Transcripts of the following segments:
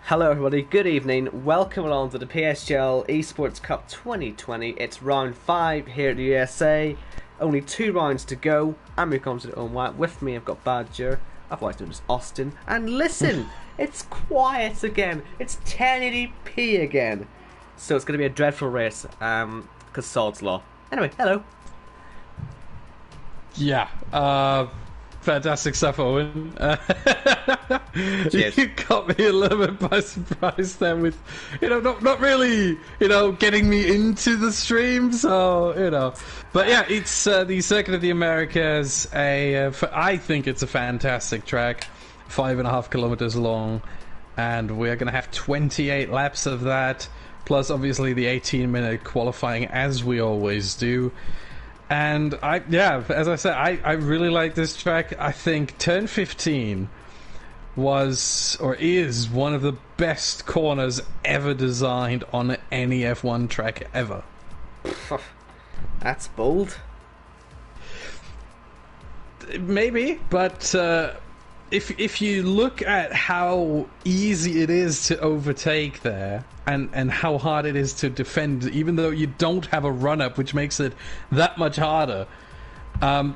Hello everybody, good evening, welcome along to the PSGL Esports Cup 2020. It's round 5 here at the USA, only 2 rounds to go. I'm your commentator Owen White, with me I've got Badger, otherwise known as Austin, and listen, it's quiet again, it's 1080p again. So it's going to be a dreadful race, because sod's law. Anyway, hello. Yeah, fantastic stuff, Owen. Cheers. You caught me a little bit by surprise there with, not really, getting me into the stream, so, But yeah, it's the Circuit of the Americas, I think it's a fantastic track, 5.5 kilometers long, and we're going to have 28 laps of that, plus obviously the 18-minute qualifying, as we always do. And as I said, I really like this track. I think turn 15 was or is one of the best corners ever designed on any F1 track ever. That's bold. Maybe, but if you look at how easy it is to overtake there, and how hard it is to defend, even though you don't have a run-up, which makes it that much harder,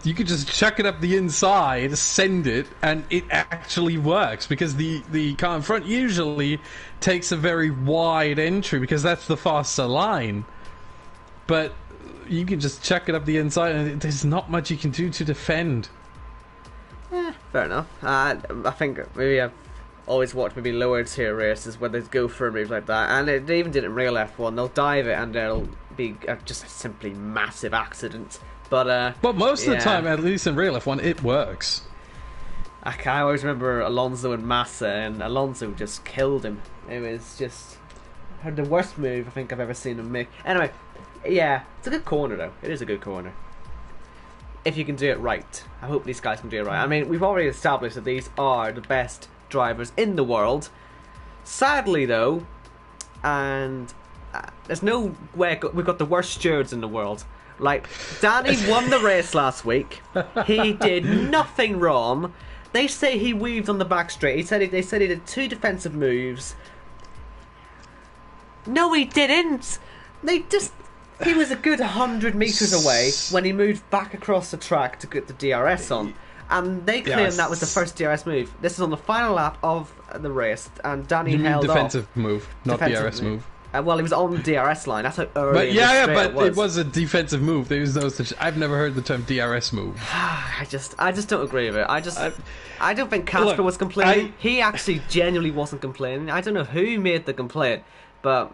you could just chuck it up the inside, send it, and it actually works, because the car in front usually takes a very wide entry, because that's the faster line. But you can just chuck it up the inside, and there's not much you can do to defend. Yeah, fair enough. I think maybe I've always watched maybe lower tier races where they go for a move like that, and they even did it in real F1. They'll dive it and it'll be just a simply massive accident. But most of the time, at least in real F1, it works. I always remember Alonso and Massa, and Alonso just killed him. It was just the worst move I think I've ever seen him make. Anyway, yeah, it's a good corner though. It is a good corner. If you can do it right. I hope these guys can do it right. I mean, we've already established that these are the best drivers in the world. Sadly though, and there's no way, we've got the worst stewards in the world. Like, Danny won the race last week. He did nothing wrong. They say he weaved on the back straight. They said he did 2 defensive moves. No, he didn't. He was a good 100 metres away when he moved back across the track to get the DRS on. And they claim that was the first DRS move. This is on the final lap of the race, and Danny held off. Defensive move, not DRS move. Well, he was on the DRS line. That's how early. But it was a defensive move. There was no such. I've never heard the term DRS move. I just don't agree with it. I don't think Casper was complaining. He actually genuinely wasn't complaining. I don't know who made the complaint, but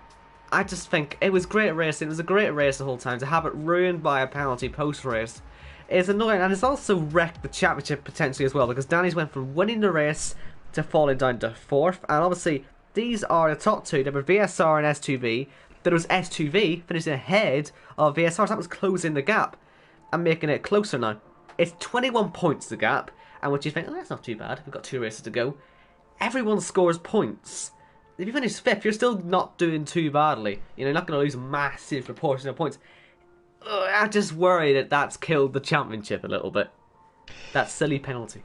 I just think it was great racing. It was a great race the whole time. To have it ruined by a penalty post race is annoying, and it's also wrecked the championship potentially as well, because Danny's went from winning the race to falling down to 4th, and obviously these are the top 2. There were VSR and S2V. There was S2V finishing ahead of VSR, so that was closing the gap and making it closer now. It's 21 points the gap, and which you think, oh, that's not too bad, we've got 2 races to go. Everyone scores points. If you finish 5th, you're still not doing too badly. You're not going to lose a massive proportion of points. I just worry that that's killed the championship a little bit. That silly penalty.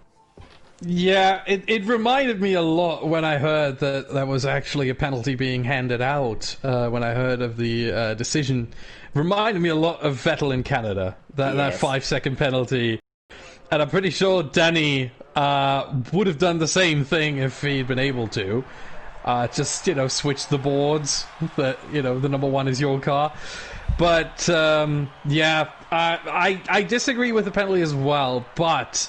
Yeah, it reminded me a lot when I heard that was actually a penalty being handed out. When I heard of the decision, reminded me a lot of Vettel in Canada. That 5-second penalty, and I'm pretty sure Danny would have done the same thing if he'd been able to. Just switch the boards. That the number 1 is your car. But I disagree with the penalty as well. But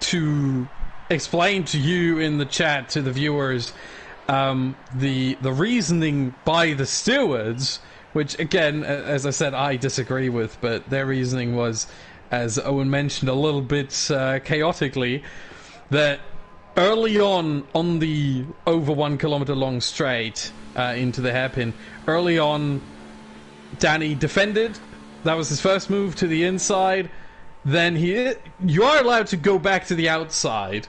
to explain to you in the chat, to the viewers, the reasoning by the stewards, which again, as I said, I disagree with, but their reasoning was, as Owen mentioned, a little bit chaotically, that early on the over 1 kilometer long straight into the hairpin, early on, Danny defended. That was his first move to the inside. Then you are allowed to go back to the outside.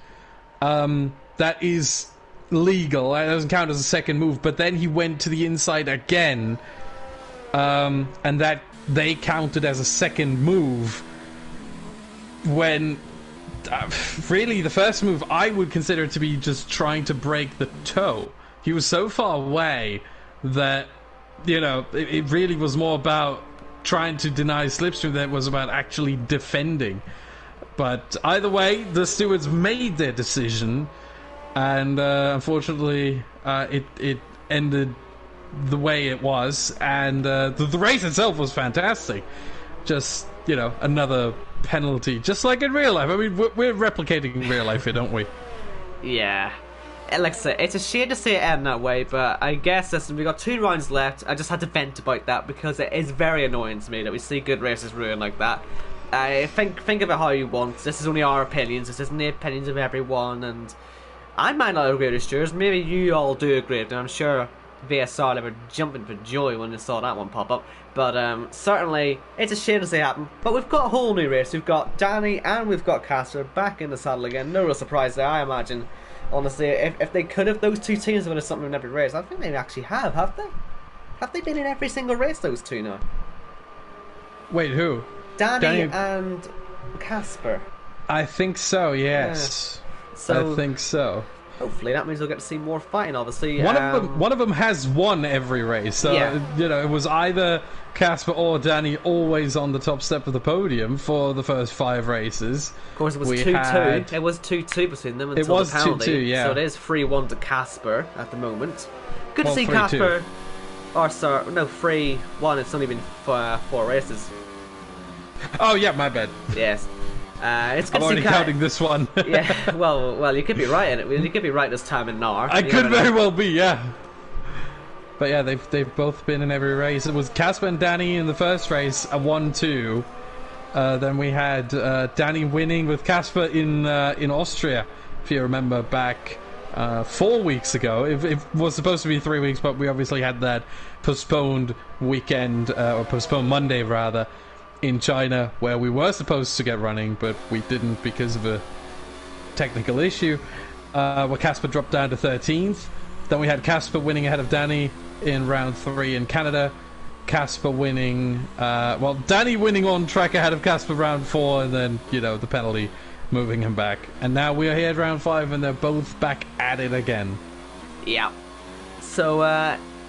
That is legal. That doesn't count as a second move. But then he went to the inside again, and that they counted as a second move. When really the first move I would consider to be just trying to break the toe. he was so far away that, you know, it really was more about trying to deny slipstream than it was about actually defending. But either way, the stewards made their decision, and unfortunately, it ended the way it was, and the race itself was fantastic. Just, you know, another penalty, just like in real life. I mean, we're replicating real life here, don't we? Yeah. Like I said, it's a shame to see it end that way, but I guess, listen, we got 2 rounds left. I just had to vent about that because it is very annoying to me that we see good races ruined like that. Think of it how you want. This is only our opinions. This isn't the opinions of everyone, and I might not agree with yours. Maybe you all do agree, and I'm sure VSR were jumping for joy when they saw that one pop up. But certainly, it's a shame to see it happen. But we've got a whole new race. We've got Danny and we've got Casper back in the saddle again. No real surprise there, I imagine. Honestly, if they could have, those 2 teams have been in something in every race. I think they actually have they? Have they been in every single race, those 2 now? Wait, who? Danny and Casper. I think so, yes. Yeah. So, I think so. Hopefully that means we'll get to see more fighting, obviously. One of them has won every race, so you know, it was either Casper or Danny always on the top step of the podium for the first 5 races. Of course, it was 2-2. It was 2-2 between them until the penalty. It was 2-2, yeah. So it is 3-1 to Casper at the moment. Good to see Casper. Or sorry, no, 3-1. It's only been 4 races. Oh yeah, my bad. Yes. It's good I'm already counting this one. Yeah, well, you could be right in it. You could be right this time in NAR. I could very well be, yeah. But yeah, they've both been in every race. It was Casper and Danny in the first race, a 1-2. Then we had Danny winning with Casper in Austria, if you remember, back 4 weeks ago. It was supposed to be 3 weeks, but we obviously had that postponed weekend, or postponed Monday rather, in China, where we were supposed to get running, but we didn't because of a technical issue, where Casper dropped down to 13th. Then we had Casper winning ahead of Danny in round 3 in Canada. Casper winning, Danny winning on track ahead of Casper round 4, and then, you know, the penalty moving him back. And now we are here at round 5, and they're both back at it again. Yeah. So,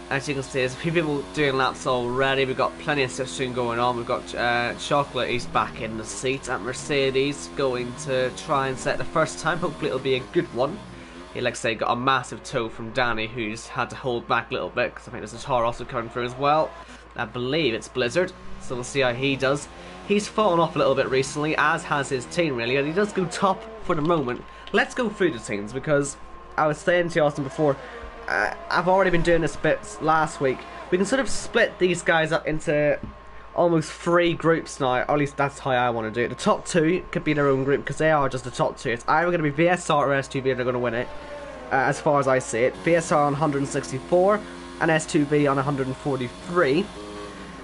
as you can see, there's a few people doing laps already. We've got plenty of slipstream going on. We've got Chocolate, he's back in the seat at Mercedes, going to try and set the first time. Hopefully it'll be a good one. He, like I say, got a massive tow from Danny, who's had to hold back a little bit, because I think there's a tar also coming through as well. I believe it's Blizzard, so we'll see how he does. He's fallen off a little bit recently, as has his team really, and he does go top for the moment. Let's go through the teams, because I was saying to you, Austin, before, I've already been doing this a bit last week. We can sort of split these guys up into almost 3 groups now, or at least that's how I want to do it. The top 2 could be their own group because they are just the top 2. It's either going to be VSR or S2V that are going to win it, as far as I see it. VSR on 164 and S2V on 143.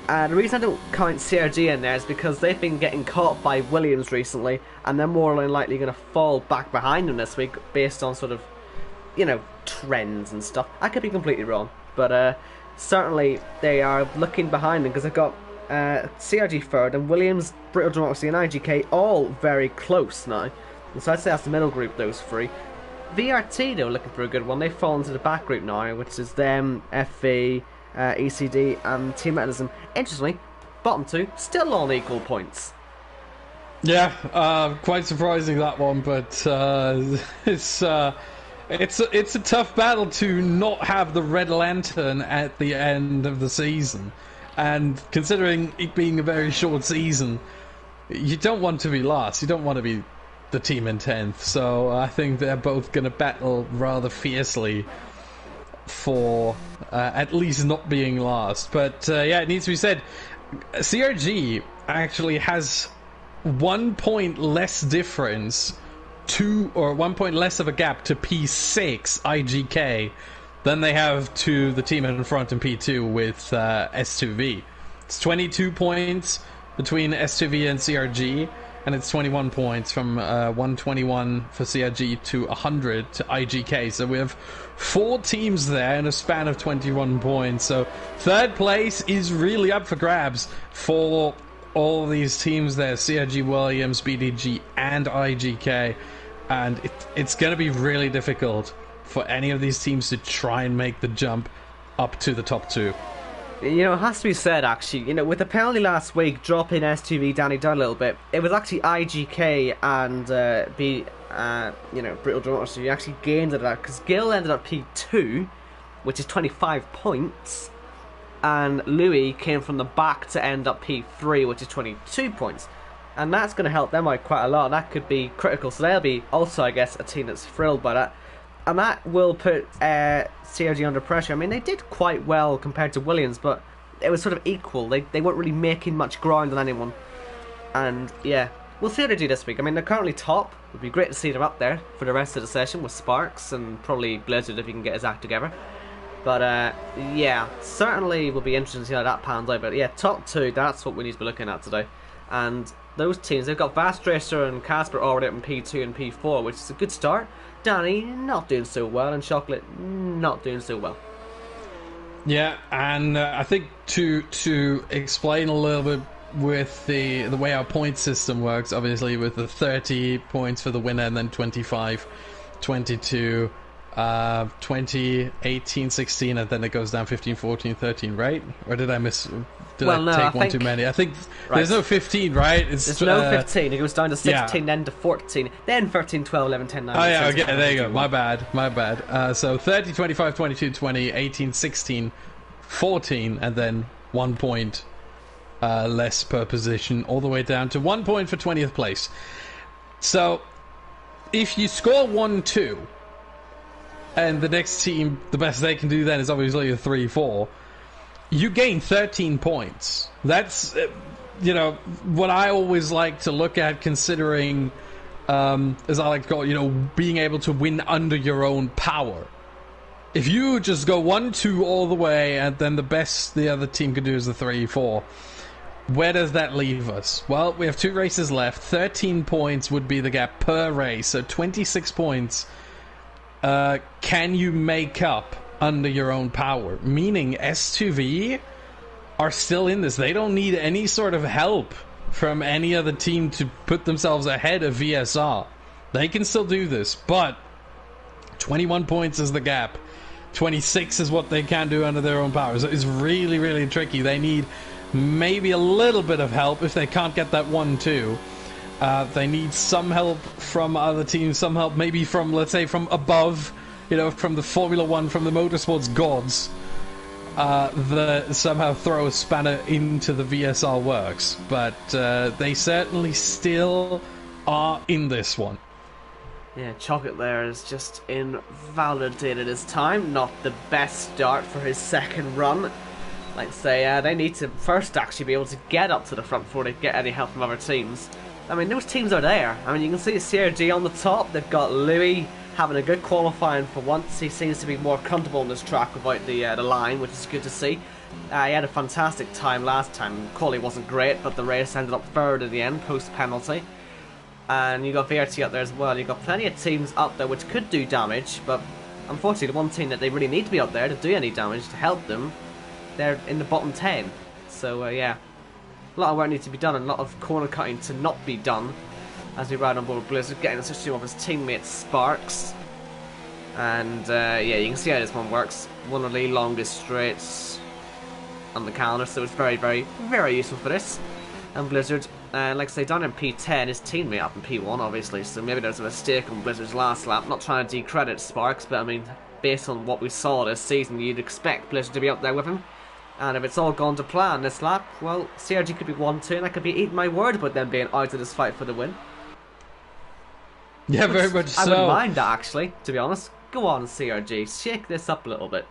The reason I don't count CRG in there is because they've been getting caught by Williams recently, and they're more than likely going to fall back behind them this week based on sort of, you know, trends and stuff. I could be completely wrong, but certainly they are looking behind them because they've got CRG third and Williams, Brittle Democracy and IGK all very close now. And so I'd say that's the middle group, those 3. VRT though, looking for a good one. They've fallen to the back group now, which is them, FV, ECD and Team Metallism. Interestingly, bottom 2 still on equal points. Yeah, quite surprising that one, but it's a tough battle to not have the red lantern at the end of the season, and considering it being a very short season, you don't want to be last. You don't want to be the team in 10th. So I think they're both going to battle rather fiercely for at least not being last. But yeah, it needs to be said, CRG actually has 1 point less difference or 1 point less of a gap to P6 IGK than they have to the team in front in P2 with S2V. It's 22 points between S2V and CRG, and it's 21 points from 121 for CRG to 100 to IGK. So we have 4 teams there in a span of 21 points. So third place is really up for grabs for all these teams there, CRG, Williams, BDG and IGK, and it's going to be really difficult for any of these teams to try and make the jump up to the top 2. You know, it has to be said, actually, you know, with the penalty last week dropping S2V Danny down a little bit, it was actually IGK and Brittle Democracy who actually gained it out, because Gil ended up P2, which is 25 points, and Louis came from the back to end up P3, which is 22 points. And that's going to help them out quite a lot. That could be critical. So they'll be also, I guess, a team that's thrilled by that. And that will put CRG under pressure. I mean, they did quite well compared to Williams, but it was sort of equal. They weren't really making much ground on anyone. And, yeah, we'll see how they do this week. I mean, they're currently top. It would be great to see them up there for the rest of the session with Sparks and probably Blizzard if he can get his act together. But, yeah, certainly will be interesting to see how that pans out. But, yeah, top 2, that's what we need to be looking at today. And those teams, they've got Vast Racer and Casper already up in P2 and P4, which is a good start. Danny not doing so well, and Chocolate not doing so well. Yeah, and I think to explain a little bit with the way our point system works, obviously with the 30 points for the winner and then 25, 22, 20, 18, 16, and then it goes down 15, 14, 13, right? Or did I miss... Did I take one too many? I think there's no 15, right? There's no 15. It goes down to 16, then to 14, then 13, 12, 11, 10, 9. Oh, yeah, okay, there you go. My bad. So 30, 25, 22, 20, 18, 16, 14, and then 1 point less per position, all the way down to 1 point for 20th place. So if you score 1-2, and the next team, the best they can do then is obviously a 3-4, you gain 13 points. That's, what I always like to look at, considering, as I like to call it, being able to win under your own power. If you just go 1-2 all the way, and then the best the other team could do is the 3-4, where does that leave us? Well, we have 2 races left. 13 points would be the gap per race, so 26 points. Can you make up under your own power? Meaning S2V are still in this. They don't need any sort of help from any other team to put themselves ahead of VSR. They can still do this, but 21 points is the gap. 26 is what they can do under their own power. So it's really, really tricky. They need maybe a little bit of help if they can't get that 1-2. They need some help from other teams, some help maybe from, let's say, from above, from the Formula 1, from the motorsports gods, that somehow throw a spanner into the VSR works. But they certainly still are in this one. Yeah, Chocolate there is just invalidated his time. Not the best start for his second run. Like I say, they need to first actually be able to get up to the front before they get any help from other teams. I mean, those teams are there. I mean, you can see CRG on the top. They've got Louis having a good qualifying for once. He seems to be more comfortable on this track without the line, which is good to see. He had a fantastic time last time. Quali wasn't great, but the race ended up third at the end, post-penalty. And you got VRT up there as well. You've got plenty of teams up there which could do damage, but unfortunately the one team that they really need to be up there to do any damage, to help them, they're in the bottom 10. So, yeah. A lot of work needs to be done and a lot of corner cutting to not be done as we ride on board Blizzard, getting a switch of his teammate Sparks. And yeah, you can see how this one works. One of the longest straights on the calendar, so it's very, very, very useful for this. And Blizzard, like I say, down in P10, his teammate up in P1 obviously, so maybe there's a mistake on Blizzard's last lap. Not trying to decredit Sparks, but I mean, based on what we saw this season, you'd expect Blizzard to be up there with him. And if it's all gone to plan this lap, well, CRG could be 1-2, and I could be eating my word about them being out of this fight for the win. Yeah, very much so. I wouldn't mind that, actually, to be honest. Go on, CRG, shake this up a little bit.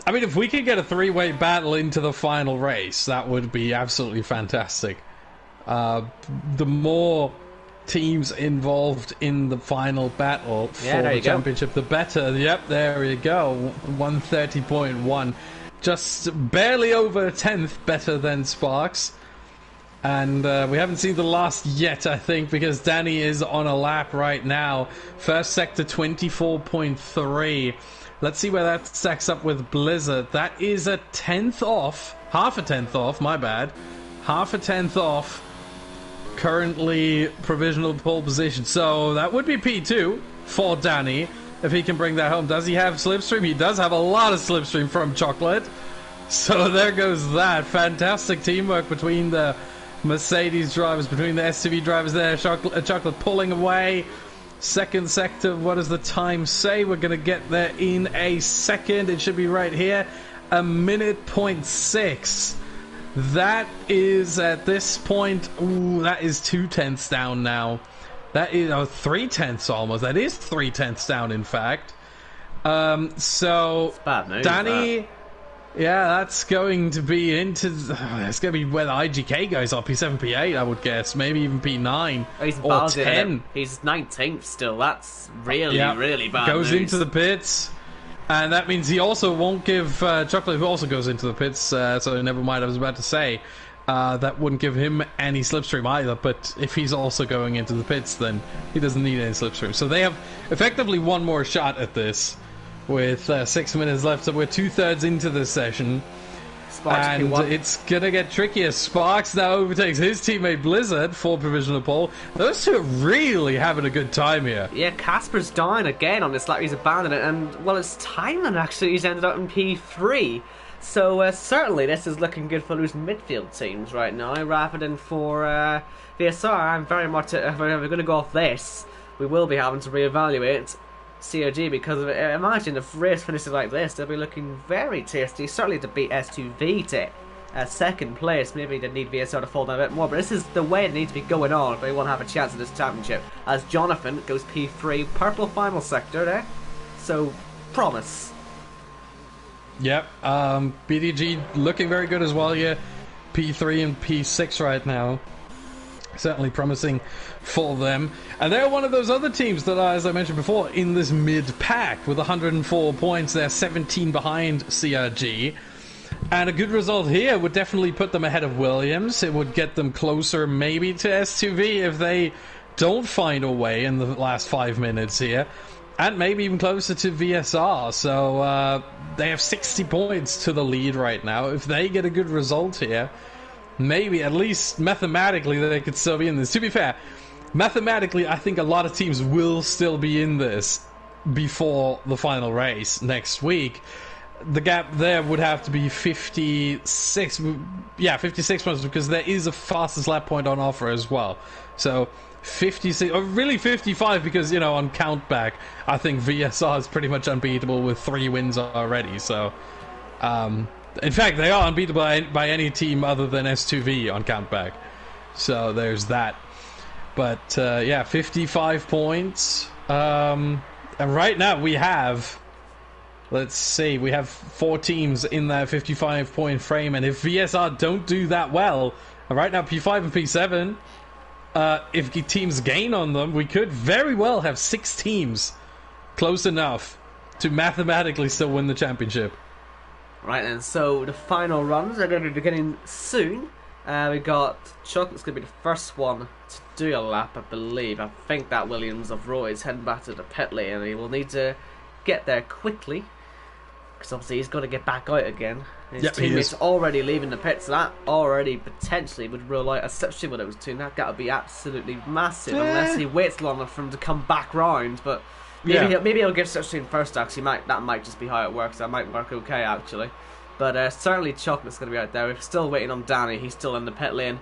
I mean, if we could get a 3-way battle into the final race, that would be absolutely fantastic. The more teams involved in the final battle for the championship, the better. Yep, there you go. 130.1. Just barely over a 10th better than Sparks. And we haven't seen the last yet, I think, because Danny is on a lap right now. First sector 24.3. Let's see where that stacks up with Blizzard. That is a 10th off. Half a 10th off, my bad. Half a 10th off. Currently provisional pole position. So that would be P2 for Danny. if he can bring that home. Does he have slipstream? He does have a lot of slipstream from Chocolate. So there goes that. Fantastic teamwork between the Mercedes drivers, between the SUV drivers there. Chocolate pulling away. Second sector, what does the time say? We're going to get there in a second. It should be right here. 1:06. That is, at this point, ooh, that is 2/10 down now. That is 3/10 almost. That is 3/10 down, in fact. So, it's bad news, Danny... That. Yeah, that's going to be into... It's going to be where the IGK goes up. P7, P8, I would guess. Maybe even P9 or 10. He's 19th still. That's really, really bad Goes news. into the pits. And that means he also won't give... Chocolate, who also goes into the pits, so never mind, I was about to say. That wouldn't give him any slipstream either, but if he's also going into the pits, then he doesn't need any slipstream. So they have effectively one more shot at this. With 6 minutes left, so we're 2/3 into this session. Sparks and it's gonna get trickier. Sparks now overtakes his teammate Blizzard for provisional pole. Those two are really having a good time here. Yeah, Casper's dying again on this lap. He's abandoned it, and well, it's Thailand actually. He's ended up in P3. So certainly this is looking good for those midfield teams right now. Rapid for VSR. I'm very much. If we're going to go off this, we will be having to reevaluate COG because of it. Imagine if race finishes like this, they'll be looking very tasty. Certainly to beat S2V to second place. Maybe they need VSR to fall down a bit more, but this is the way it needs to be going on if they want to have a chance at this championship. As Jonathan goes P3, purple final sector there. So, promise. Yep, BDG looking very good as well here. P3 and P6 right now. Certainly promising for them. And they're one of those other teams that are, as I mentioned before, in this mid-pack with 104 points. They're 17 behind CRG. And a good result here would definitely put them ahead of Williams. It would get them closer maybe to S2V if they don't find a way in the last 5 minutes here. And maybe even closer to VSR. So they have 60 points to the lead right now. If they get a good result here, maybe, at least mathematically, they could still be in this. To be fair, mathematically, I think a lot of teams will still be in this before the final race next week. The gap there would have to be 56. Yeah, 56 points, because there is a fastest lap point on offer as well. So 56, or really 55, because, you know, on countback, I think VSR is pretty much unbeatable with 3 wins already. So, in fact, they are unbeatable by any team other than S2V on countback. So there's that. But yeah, 55 points. And right now we have, let's see, we have 4 teams in that 55-point frame. And if VSR don't do that well, right now P5 and P7, if teams gain on them, we could very well have 6 teams close enough to mathematically still win the championship. Right then, so the final runs are going to be beginning soon. We got Chocolate's going to be the first one to do a lap, I believe. I think that Williams of Roy is heading back to the pit lane, and he will need to get there quickly, because obviously he's got to get back out again. His teammates already leaving the pits, so that already potentially would rule out a slipstream with those two. That would be absolutely massive, unless he waits long enough for him to come back round, but... Maybe he'll give slipstream first, actually. That might just be how it works. That might work okay, actually. But certainly Chocolate's going to be out there. We're still waiting on Danny. He's still in the pit lane.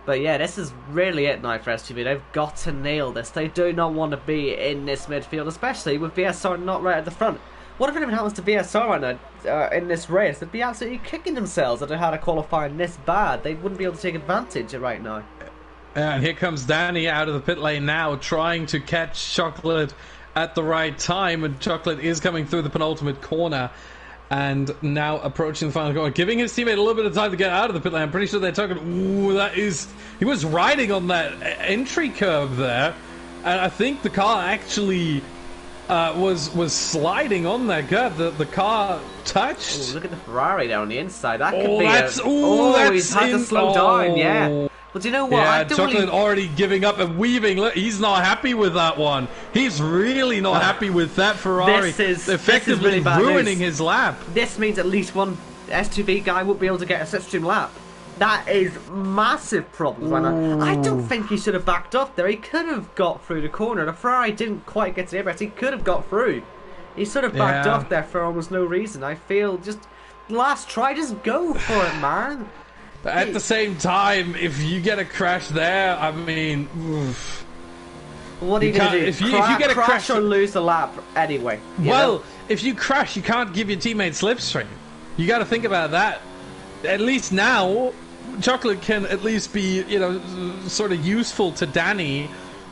But yeah, this is really it now for STV. They've got to nail this. They do not want to be in this midfield, especially with VSR not right at the front. What if anything happens to VSR right now in this race? They'd be absolutely kicking themselves if they had a qualifying this bad. They wouldn't be able to take advantage right now. And here comes Danny out of the pit lane now, trying to catch Chocolate at the right time, and Chocolate is coming through the penultimate corner and now approaching the final corner, giving his teammate a little bit of time to get out of the pit lane. I'm pretty sure they're talking. Ooh, that is, he was riding on that entry curve there, and I think the car actually was sliding on that curve. The car touched. Ooh, look at the Ferrari there on the inside. That could be he's had to slow down. Yeah. Well, do you know what? Yeah, Chocolate already giving up and weaving. Look, he's not happy with that one. He's really not happy with that Ferrari. This is effectively really bad ruining news. His lap. This means at least one S2V guy won't be able to get a slipstream lap. That is massive problems right now. I don't think he should have backed up there. He could have got through the corner. The Ferrari didn't quite get to the apex. He could have got through. He sort of backed off there for almost no reason. I feel just last try, just go for it, man. But at the same time, if you get a crash there, I mean, oof. What are you going to do? If you get a crash or lose the lap anyway. Well, if you crash, you can't give your teammate slipstream. You got to think about that. At least now, Chocolate can at least be, you know, sort of useful to Danny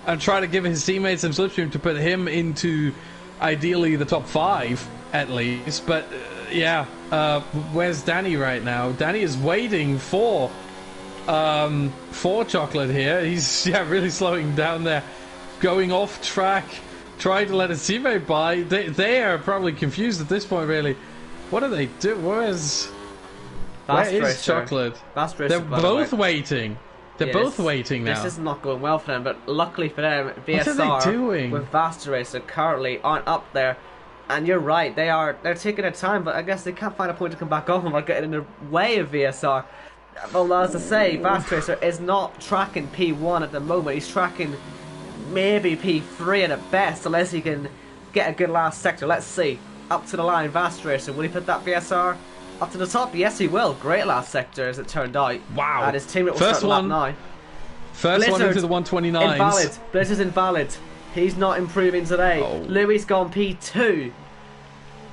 and try to give his teammates some slipstream to put him into ideally the top 5 at least. But yeah, where's Danny right now? Danny is waiting for Chocolate here. He's really slowing down there, going off track, trying to let his teammate by. They are probably confused at this point. Really, what do they do? Where is Chocolate? They're both waiting. They're both waiting now. This is not going well for them, but luckily for them, VSR what are they doing? With Vasta Racer currently aren't up there. And you're right, they're taking their time, but I guess they can't find a point to come back on without getting in the way of VSR. Well, as I say, Vasta Racer is not tracking P1 at the moment. He's tracking maybe P3 at the best, unless he can get a good last sector. Let's see. Up to the line, Vasta Racer. Will he put that VSR up to the top? Yes, he will. Great last sector, as it turned out. Wow. And his teammate will start lap now. First one into the 129s. Invalid. Blizzard's invalid. He's not improving today. Louis gone P2.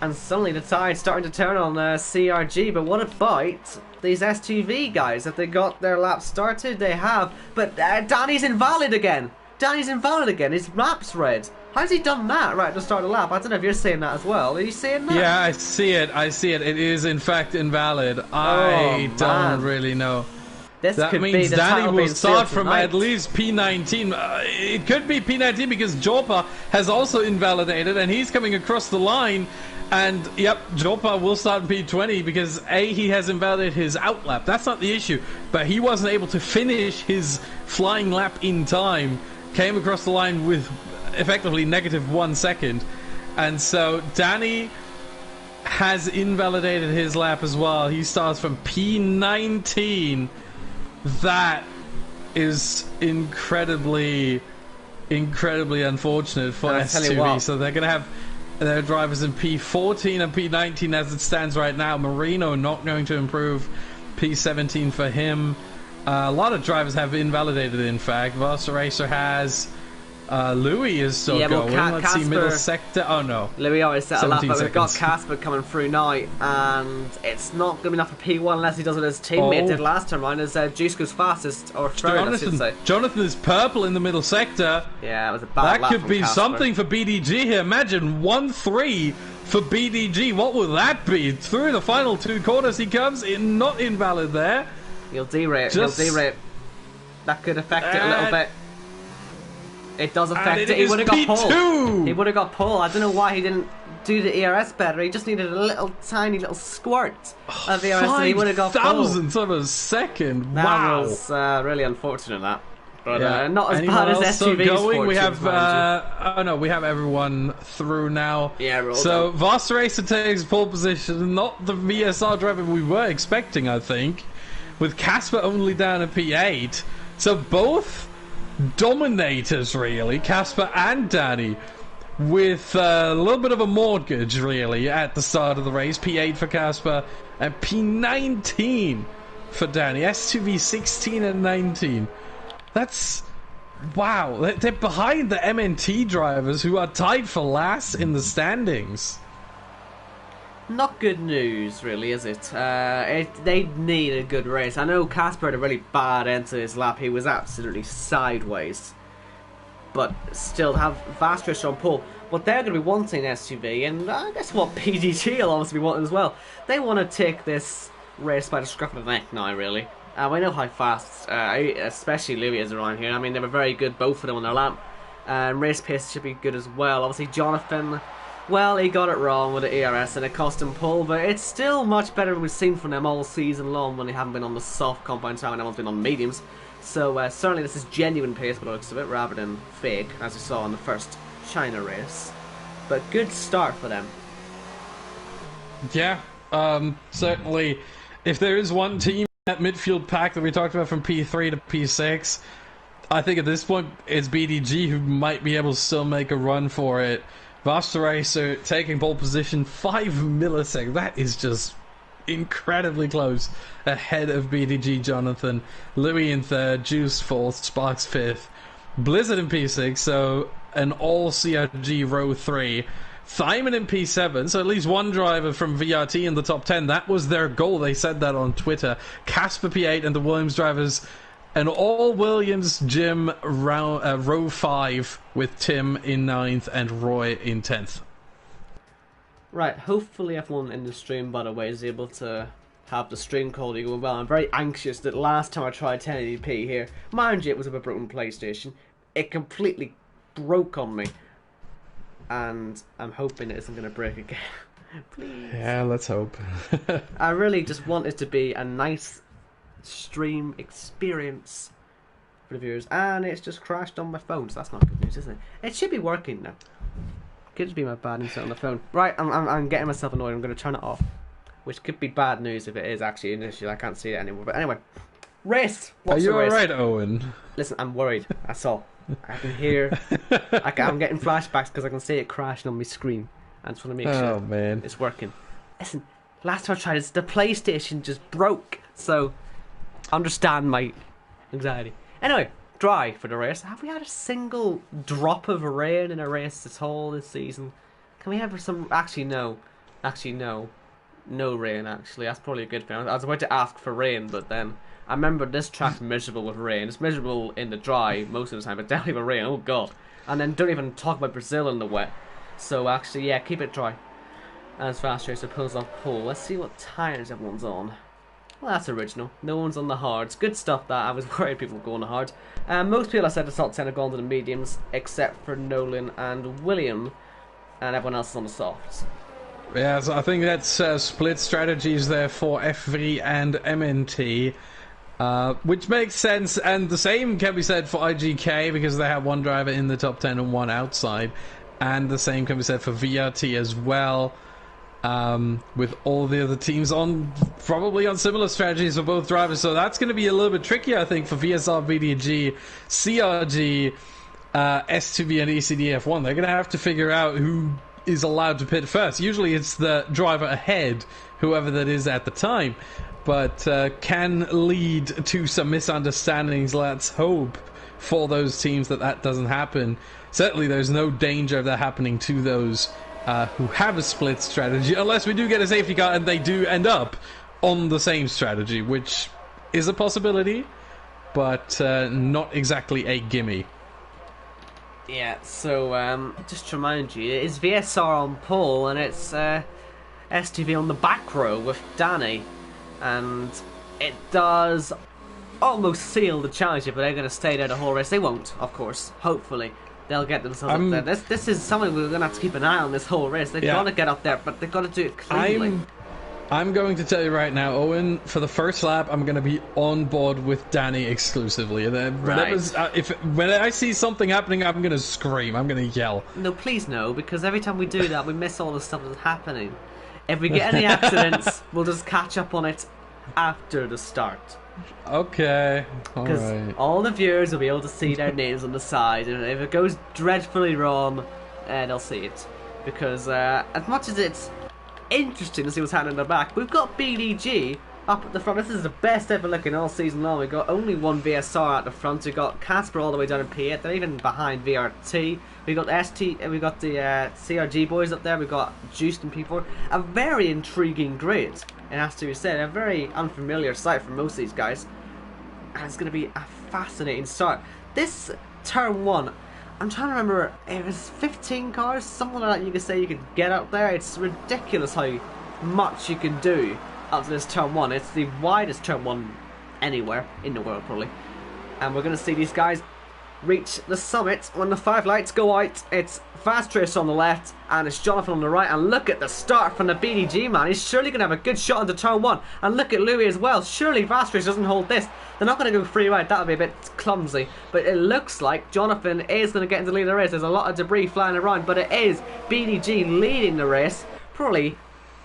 And suddenly the tide's starting to turn on CRG. But what about these S2V guys? Have they got their lap started? They have. But Danny's invalid again. Danny's invalid again. His map's red. How's he done that right at the start of the lap? I don't know if you're seeing that as well. Are you seeing that? Yeah, I see it. I see it. It is in fact invalid. I don't really know. That means Danny will start from at least P19. It could be P19 because Jopa has also invalidated and he's coming across the line. And yep, Jopa will start in P20 because he has invalidated his out lap. That's not the issue, but he wasn't able to finish his flying lap in time. Came across the line with effectively -1 second, and so Danny has invalidated his lap as well. He starts from P19. That is incredibly unfortunate for S2V. So they're gonna have their drivers in P14 and P19 as it stands right now. Marino not going to improve. P17 for him. A lot of drivers have invalidated, in fact. Vasta Racer has. Louis is still going. Let's see, middle sector. Oh no. Louis always set a lap, but we've got Casper coming through now, and it's not going to be enough for P1 unless he does what his teammate did last time round, as Juice goes fastest, or third, I should say. Jonathan is purple in the middle sector. Yeah, it was a bad lap. That could be something for BDG here. Imagine 1-3 for BDG. What will that be? Through the final 2 corners he comes in, not invalid there. He'll derate. He'll derate. That could affect it a little bit. It does affect it. He would have got pole. He would have got pole. I don't know why he didn't do the ERS better. He just needed a little tiny little squirt of ERS and he would have got pole. 5,000ths of a second. That wow. was really unfortunate, that. But not as bad as SUV going? We have oh no, we have everyone through now. Yeah, we're all so done. Vasta Racer takes pole position, not the VSR driver we were expecting, I think, with Casper only down at P8. So both dominators, really, Casper and Danny, with a little bit of a mortgage, really, at the start of the race. P8 for Casper and P19 for Danny. S2V 16 and 19. That's... wow. They're behind the MNT drivers, who are tied for last in the standings. Not good news, really, is it? They need a good race. I know Casper had a really bad end to his lap. He was absolutely sideways. But still, to have Vasta Racer on pole. What they're going to be wanting SUV, and I guess what PDG will obviously be wanting as well. They want to take this race by the scruff of the neck now, really. We know how fast, especially Louis is around here. I mean, they were very good, both of them on their lap. Race pace should be good as well. Obviously, Jonathan... well, he got it wrong with the ERS and it cost him pole, but it's still much better than we've seen from them all season long when they haven't been on the soft compound time and everyone's been on mediums. So certainly this is genuine pace by the looks of it, rather than fake, as we saw in the first China race. But good start for them. Yeah, certainly. If there is one team that midfield pack that we talked about from P3 to P6, I think at this point it's BDG who might be able to still make a run for it. Racer taking pole position 5 milliseconds. That is just incredibly close ahead of BDG Jonathan. Louis in 3rd, Juice 4th, Sparks 5th, Blizzard in P6, so an all CRG row 3. Thyman in P7, so at least one driver from VRT in the top 10. That was their goal. They said that on Twitter. Casper P8 and the Williams drivers, an all Williams Jim row 5 with Tim in 9th and Roy in 10th. Right, hopefully everyone in the stream, by the way, is able to have the stream quality going well. I'm very anxious that last time I tried 1080p here, mind you, it was with a broken PlayStation. It completely broke on me. And I'm hoping it isn't going to break again. Please. Yeah, let's hope. I really just want it to be a nice stream experience for the viewers. And it's just crashed on my phone, so that's not good news, is it? It should be working now. Could just be my bad internet on the phone. Right, I'm getting myself annoyed. I'm going to turn it off. Which could be bad news if it is actually an issue. I can't see it anymore. But anyway, race. Are you alright, Owen? Listen, I'm worried. That's all. I can hear. I'm getting flashbacks because I can see it crashing on my screen. I just want to make sure man. It's working. Listen, last time I tried this, the PlayStation just broke. So, understand my anxiety. Anyway, dry for the race. Have we had a single drop of rain in a race this season? Can we have some? Actually, no. No rain. Actually, that's probably a good thing. I was about to ask for rain, but then I remember this track's miserable with rain. It's miserable in the dry most of the time, but definitely with rain. Oh god! And then don't even talk about Brazil in the wet. So actually, yeah, keep it dry. As Fast Racer pulls off pole. Let's see what tires everyone's on. Well, that's original. No one's on the hards. Good stuff. That I was worried people would go on the hards. Most people I said the top 10 have gone to the mediums, except for Nolan and William, and everyone else is on the softs. Yeah, so I think that's split strategies there for F3 and MNT. Which makes sense, and the same can be said for IGK because they have one driver in the top 10 and one outside, and the same can be said for VRT as well, with all the other teams probably on similar strategies for both drivers. So that's going to be a little bit tricky, I think, for VSR, VDG, CRG, S2B and ECDF1. They're going to have to figure out who is allowed to pit first. Usually it's the driver ahead, whoever that is at the time, but can lead to some misunderstandings. Let's hope for those teams that doesn't happen. Certainly there's no danger of that happening to those who have a split strategy, unless we do get a safety car and they do end up on the same strategy, which is a possibility, but not exactly a gimme. Yeah, so just to remind you, it is VSR on pole and it's STV on the back row with Danny, and it does almost seal the challenge, but they're going to stay there the whole race. They won't, of course. Hopefully they'll get themselves up there. This is something we're going to have to keep an eye on this whole race. They've got to get up there, but they've got to do it cleanly. I'm going to tell you right now, Owen, for the first lap, I'm going to be on board with Danny exclusively. When I see something happening, I'm going to scream. I'm going to yell. No, please no, because every time we do that, we miss all the stuff that's happening. If we get any accidents, we'll just catch up on it after the start. Okay, because all the viewers will be able to see their names on the side, and if it goes dreadfully wrong, they'll see it. Because as much as it's interesting to see what's happening in the back, we've got BDG up at the front. This is the best ever looking all season long. We've got only one VSR at the front. We've got Casper all the way down in P8. They're even behind VRT. We've got we've got the CRG boys up there. We've got Juiced and P4. A very intriguing grid, it has to be said. A very unfamiliar sight for most of these guys. And it's going to be a fascinating start. This turn one, I'm trying to remember, it was 15 cars, something like that you could say you could get up there. It's ridiculous how much you can do up to this turn one. It's the widest turn one anywhere in the world, probably. And we're going to see these guys reach the summit when the 5 lights go out. It's Fast Racer on the left and it's Jonathan on the right, and look at the start from the BDG man. He's surely going to have a good shot into turn one, and look at Louis as well. Surely Fast Racer doesn't hold this. They're not going to go free right, that would be a bit clumsy, but it looks like Jonathan is going to get into the lead of the race. There's a lot of debris flying around, but it is BDG leading the race, probably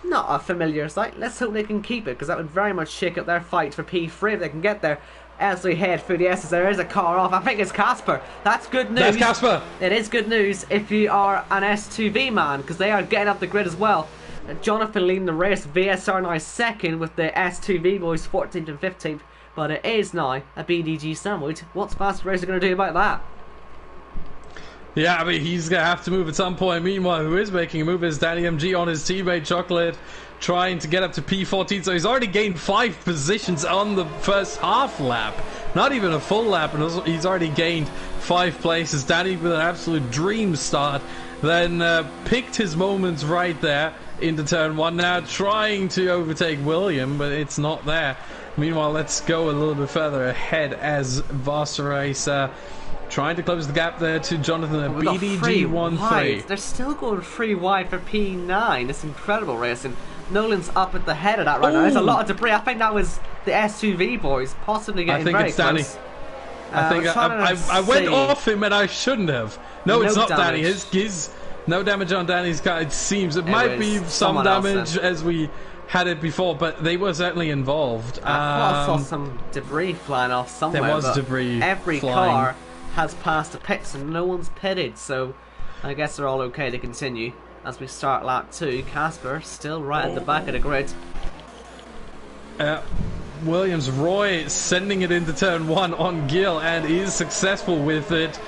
not a familiar sight. Let's hope they can keep it, because that would very much shake up their fight for P3 if they can get there. As we head through the S's, there is a car off. I think it's Casper. That's good news. That's Casper. It is good news if you are an S2V man, because they are getting up the grid as well. Jonathan leading the race. VSR now second with the S2V boys 14th and 15th. But it is now a BDG sandwich. What's Fast Racer going to do about that? Yeah, I mean, he's going to have to move at some point. Meanwhile, who is making a move is Danny MG on his teammate Chocolate, trying to get up to P14. So he's already gained 5 positions on the first half lap. Not even a full lap, and he's already gained 5 places. Danny with an absolute dream start. Then picked his moments right there into turn 1. Now trying to overtake William, but it's not there. Meanwhile, let's go a little bit further ahead as Vasta Racer trying to close the gap there to Jonathan at BDG 1-3. They're still going 3 wide for P9. It's incredible racing. Nolan's up at the head of that right now. There's a lot of debris. I think that was the S2V boys possibly getting very close. I think I went off him and I shouldn't have. No, it's not Danny. His no damage on Danny's car. It seems it might be some damage as we had it before, but they were certainly involved. I thought I saw some debris flying off somewhere. There was debris. Every flying. car has passed the pits and no one's pitted, so I guess they're all okay to continue as we start lap 2. Casper still right at the back of the grid. Williams Roy sending it into turn 1 on Gill and is successful with it.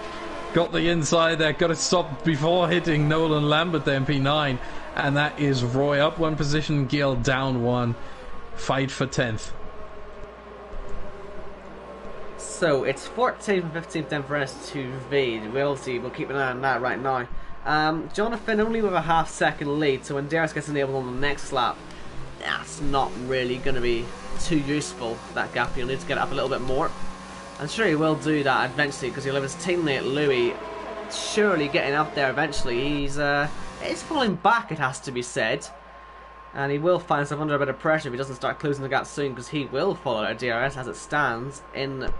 Got the inside there, got it stopped before hitting Nolan Lambert there in P9, and that is Roy up 1 position, Gill down 1. Fight for 10th. So it's 14th and 15th then for S2V. We'll keep an eye on that right now. Jonathan only with a half-second lead, so when Darius gets enabled on the next lap, that's not really going to be too useful, that gap. You'll need to get it up a little bit more. I'm sure he will do that eventually, because he'll have his teammate Louis surely getting up there eventually. He's falling back, it has to be said, and he will find himself under a bit of pressure if he doesn't start closing the gap soon, because he will follow our DRS as it stands in,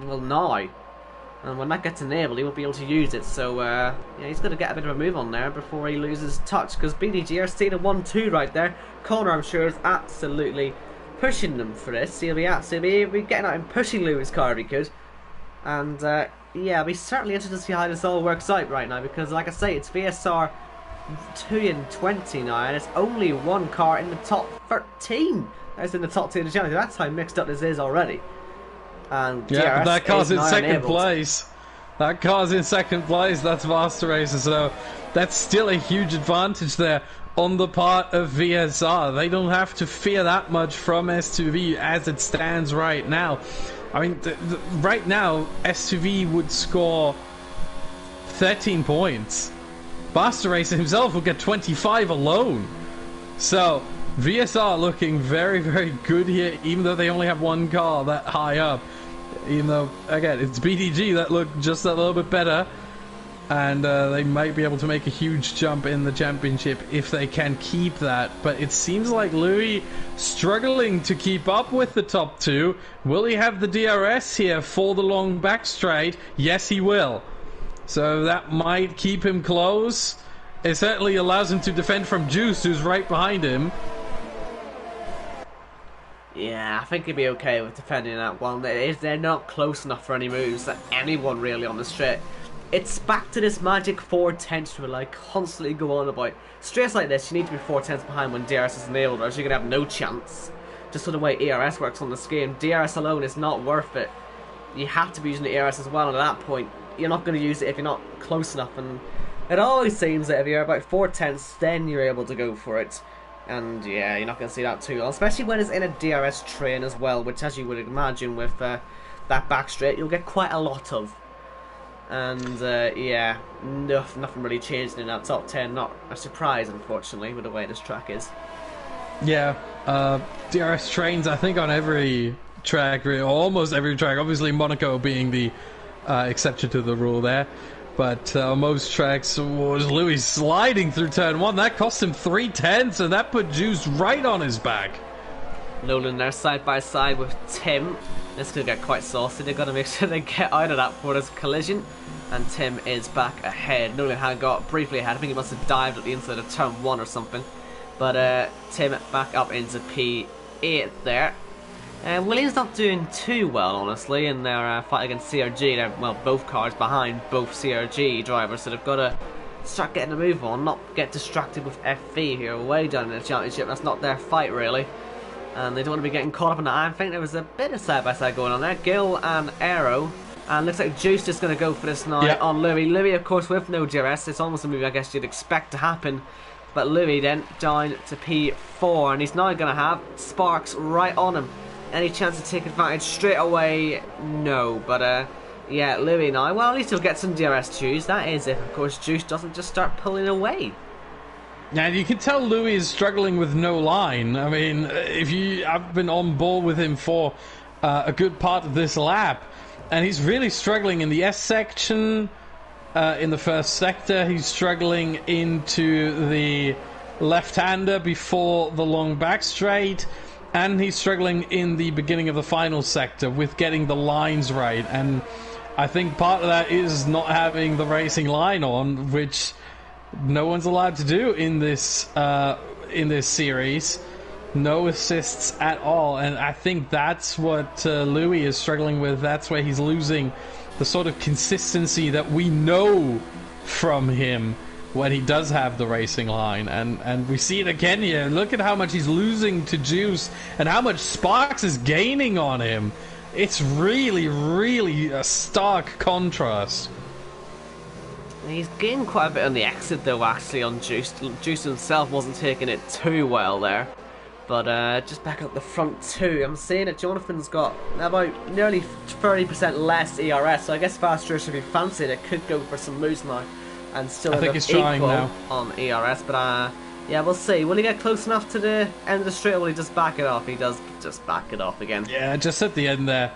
well, now. And when that gets enabled, he won't be able to use it. So, yeah, he's going to get a bit of a move on there before he loses touch. Because BDG are staying at 1-2 right there. Connor, I'm sure, is absolutely pushing them for this. He'll be getting out and pushing Lewis' car if he could. And, yeah, I'll be certainly interested to see how this all works out right now. Because, like I say, it's VSR 2 and 20 now. And it's only 1 car in the top 13. That's in the top 2 of the challenge. That's how mixed up this is already. And yeah, but that car's in second place. That car's in second place. That's Vasta Racer, so that's still a huge advantage there on the part of VSR. They don't have to fear that much from S2V as it stands right now. I mean, right now, S2V would score 13 points. Vasta Racer himself would get 25 alone. So, VSR looking very, very good here, even though they only have 1 car that high up. Even though, again, it's BDG that look just a little bit better. And they might be able to make a huge jump in the championship if they can keep that. But it seems like Louis struggling to keep up with the top 2. Will he have the DRS here for the long back straight? Yes, he will. So that might keep him close. It certainly allows him to defend from Juice, who's right behind him. Yeah, I think he'd be okay with defending that one. They're not close enough for any moves that anyone really on the straight. It's back to this magic 4/10 rule I constantly go on about. Straights like this, you need to be 4/10 behind when DRS is enabled, or else you're going to have no chance. Just the way ERS works on this game. DRS alone is not worth it. You have to be using the ERS as well, and at that point, you're not going to use it if you're not close enough. And it always seems that if you're about 4/10, then you're able to go for it. And yeah, you're not going to see that too well, especially when it's in a DRS train as well, which, as you would imagine with that back straight, you'll get quite a lot of. And yeah, nothing really changed in that top 10. Not a surprise, unfortunately, with the way this track is. Yeah, DRS trains, I think, on every track, almost every track. Obviously, Monaco being the exception to the rule there. But most tracks was Louis sliding through turn 1. That cost him 3/10, and that put Juice right on his back. Nolan there side by side with Tim. This could get quite saucy. They've got to make sure they get out of that for this collision. And Tim is back ahead. Nolan had got briefly ahead. I think he must have dived at the inside of turn 1 or something. But Tim back up into P8 there. Williams not doing too well, honestly, in their fight against CRG. They're, well, both cars behind both CRG drivers, so they've got to start getting a move on, not get distracted with FV here, way down in the championship. That's not their fight, really. And they don't want to be getting caught up in that. I think there was a bit of side-by-side going on there. Gil and Aero. And looks like Juice is going to go for this now on Louis. Louis, of course, with no DRS. It's almost a move I guess you'd expect to happen. But Louis then down to P4. And he's now going to have Sparks right on him. Any chance to take advantage straight away? No. But yeah, Louis now. Well, at least he'll get some DRS to use. That is if, of course, Juice doesn't just start pulling away. Now you can tell Louis is struggling with no line. I mean, I've been on board with him for a good part of this lap, and he's really struggling in the S section, in the first sector. He's struggling into the left-hander before the long back straight, and he's struggling in the beginning of the final sector with getting the lines right. And I think part of that is not having the racing line on, which no one's allowed to do in this series. No assists at all, and I think that's what Louis is struggling with. That's where he's losing the sort of consistency that we know from him when he does have the racing line, and we see it again here. Look at how much he's losing to Juice and how much Sparks is gaining on him. It's really, really a stark contrast. He's gained quite a bit on the exit though, actually, on Juice. Juice himself wasn't taking it too well there. But just back up the front two, I'm seeing that Jonathan's got about nearly 30% less ERS, so I guess Fast Racer, if he fancied it, could go for some moves now and still end up equal on ERS. But yeah, we'll see. Will he get close enough to the end of the straight, or will he just back it off? He does just back it off again. Yeah, just at the end there.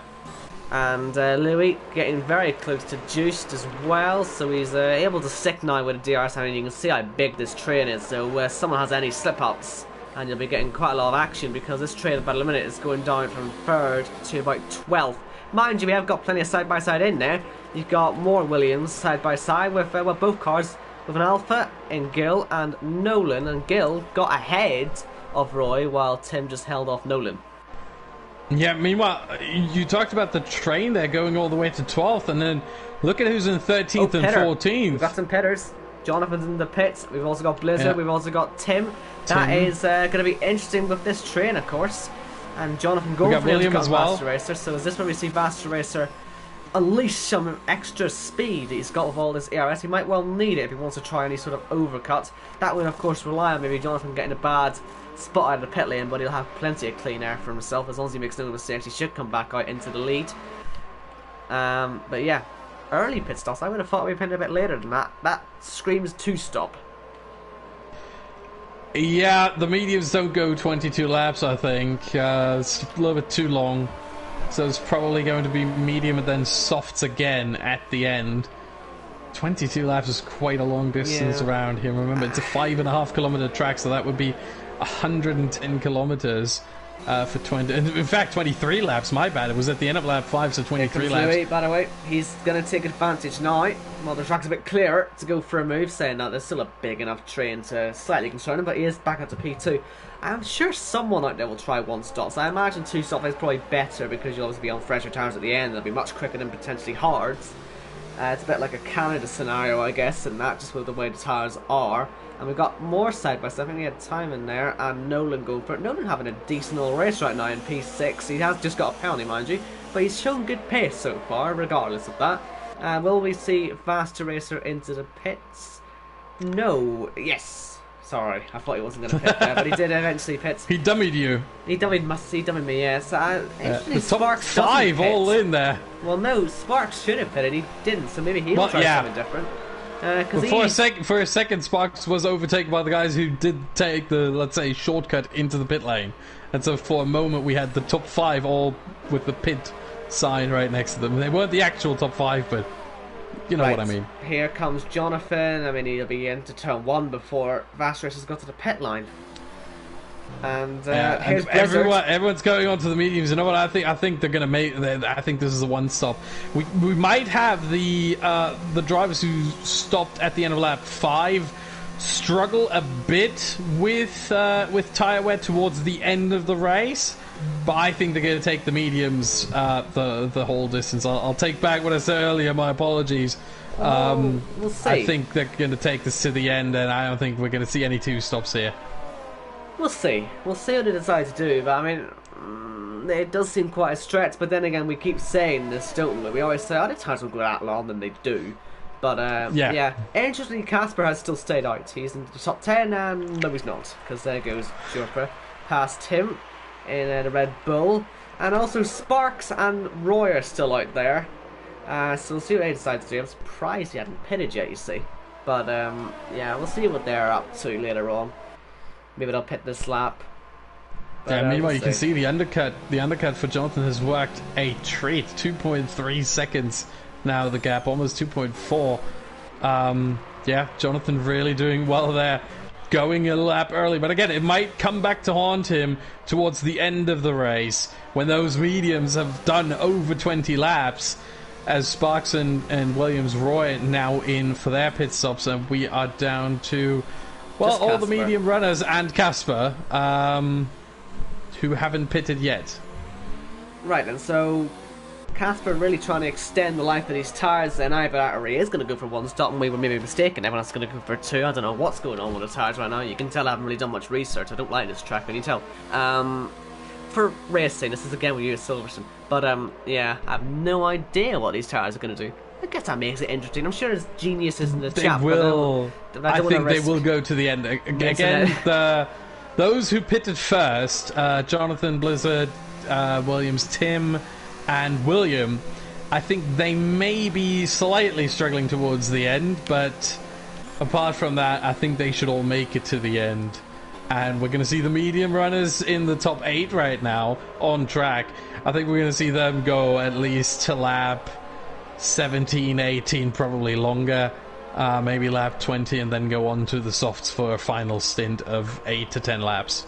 And Louis getting very close to Juiced as well, so he's able to stick now with a DRS. I mean, you can see how big this train is, so where someone has any slip-ups, and you'll be getting quite a lot of action, because this train about a minute is going down from 3rd to about 12th. Mind you, we have got plenty of side-by-side in there. You've got more Williams side-by-side with well, both cars with an Alpha in Gil and Nolan, and Gil got ahead of Roy while Tim just held off Nolan. Yeah, meanwhile, you talked about the train there going all the way to 12th, and then look at who's in 13th and 14th. We've got some pitters. Jonathan's in the pits. We've also got Blizzard. We've also got Tim. That is going to be interesting with this train, of course. And Jonathan going for him as well. Vaster Racer. So is this where we see Vaster Racer unleash some extra speed he's got with all this ERS? He might well need it if he wants to try any sort of overcut. That would, of course, rely on maybe Jonathan getting a bad spot out of the pit lane, but he'll have plenty of clean air for himself as long as he makes no mistakes. He should come back out into the lead. But yeah, early pit stops. I would have thought we'd been a bit later than that. That screams 2-stop. Yeah, the mediums don't go 22 laps, I think. It's a little bit too long. So it's probably going to be medium and then softs again at the end. 22 laps is quite a long distance around here. Remember, it's a 5.5 kilometer track, so that would be 110 kilometers for 20. In fact, 23 laps. My bad. It was at the end of lap 5, so 23 laps. Louis, by the way, he's going to take advantage now. Well, the track's a bit clearer to go for a move, saying that there's still a big enough train to slightly concern him, but he is back up to P2. I'm sure someone out there will try one stop. So I imagine 2 stop is probably better because you'll obviously be on fresher tires at the end. It'll be much quicker than potentially hards. It's a bit like a Canada scenario, I guess, and that just with the way the tires are. And we've got more side-by-side. I think we had time in there, and Nolan going for it. Nolan having a decent little race right now in P6. He has just got a penalty, mind you, but he's shown good pace so far, regardless of that. Will we see Vaster Racer into the pits? No. Yes. Sorry, I thought he wasn't going to pit there, but he did eventually pit. He dummied you. He dummied me, yeah. So the top 5 all in there. Well, no, Sparks should have pitted. He didn't, so maybe he'll try something different. For a second, Sparks was overtaken by the guys who did take the, let's say, shortcut into the pit lane. And so for a moment we had the top 5 all with the pit sign right next to them. They weren't the actual top 5, but you know what I mean. Here comes Jonathan. I mean, he'll be into turn 1 before Vaster has got to the pit line. And here's everyone's going on to the mediums. You know what I think? I think they're going to make. I think this is a one-stop. We might have the drivers who stopped at the end of lap 5 struggle a bit with tyre wear towards the end of the race, but I think they're going to take the mediums the whole distance. I'll take back what I said earlier. My apologies. We'll see. I think they're going to take this to the end, and I don't think we're going to see any two stops here. We'll see. We'll see what they decide to do. But I mean, it does seem quite a stretch. But then again, we keep saying this, don't we? We always say, "Oh, the tires will go that long," and they do. But yeah. Interestingly, Casper has still stayed out. He's in the top 10, and no, he's not, because there goes Jumper past him in the Red Bull, and also Sparks and Roy are still out there. So we'll see what they decide to do. I'm surprised he hadn't pitted yet, you see. But yeah, we'll see what they're up to later on. Maybe they'll pit this lap. But, yeah, meanwhile, you can see the undercut. The undercut for Jonathan has worked a treat. 2.3 seconds now. The gap almost 2.4. Yeah, Jonathan really doing well there, going a lap early. But again, it might come back to haunt him towards the end of the race when those mediums have done over 20 laps. As Sparks and Williams Roy now in for their pit stops, and we are down to, well, all the medium runners and Casper, who haven't pitted yet. Right, and so Casper really trying to extend the life of these tyres, and either he is going to go for one stop, and we were maybe mistaken, everyone else is going to go for two. I don't know what's going on with the tyres right now. You can tell I haven't really done much research. I don't like this track, can you tell? For racing, this is again with you at Silverstone, but yeah, I have no idea what these tyres are going to do. I guess that makes it interesting. I'm sure there's geniuses in the chat. I think they will go to the end. Again, those who pitted first, Jonathan, Blizzard, Williams, Tim, and William, I think they may be slightly struggling towards the end, but apart from that, I think they should all make it to the end. And we're going to see the medium runners in the top 8 right now on track. I think we're going to see them go at least to lap 17, 18, probably longer. Maybe lap 20, and then go on to the softs for a final stint of 8 to 10 laps.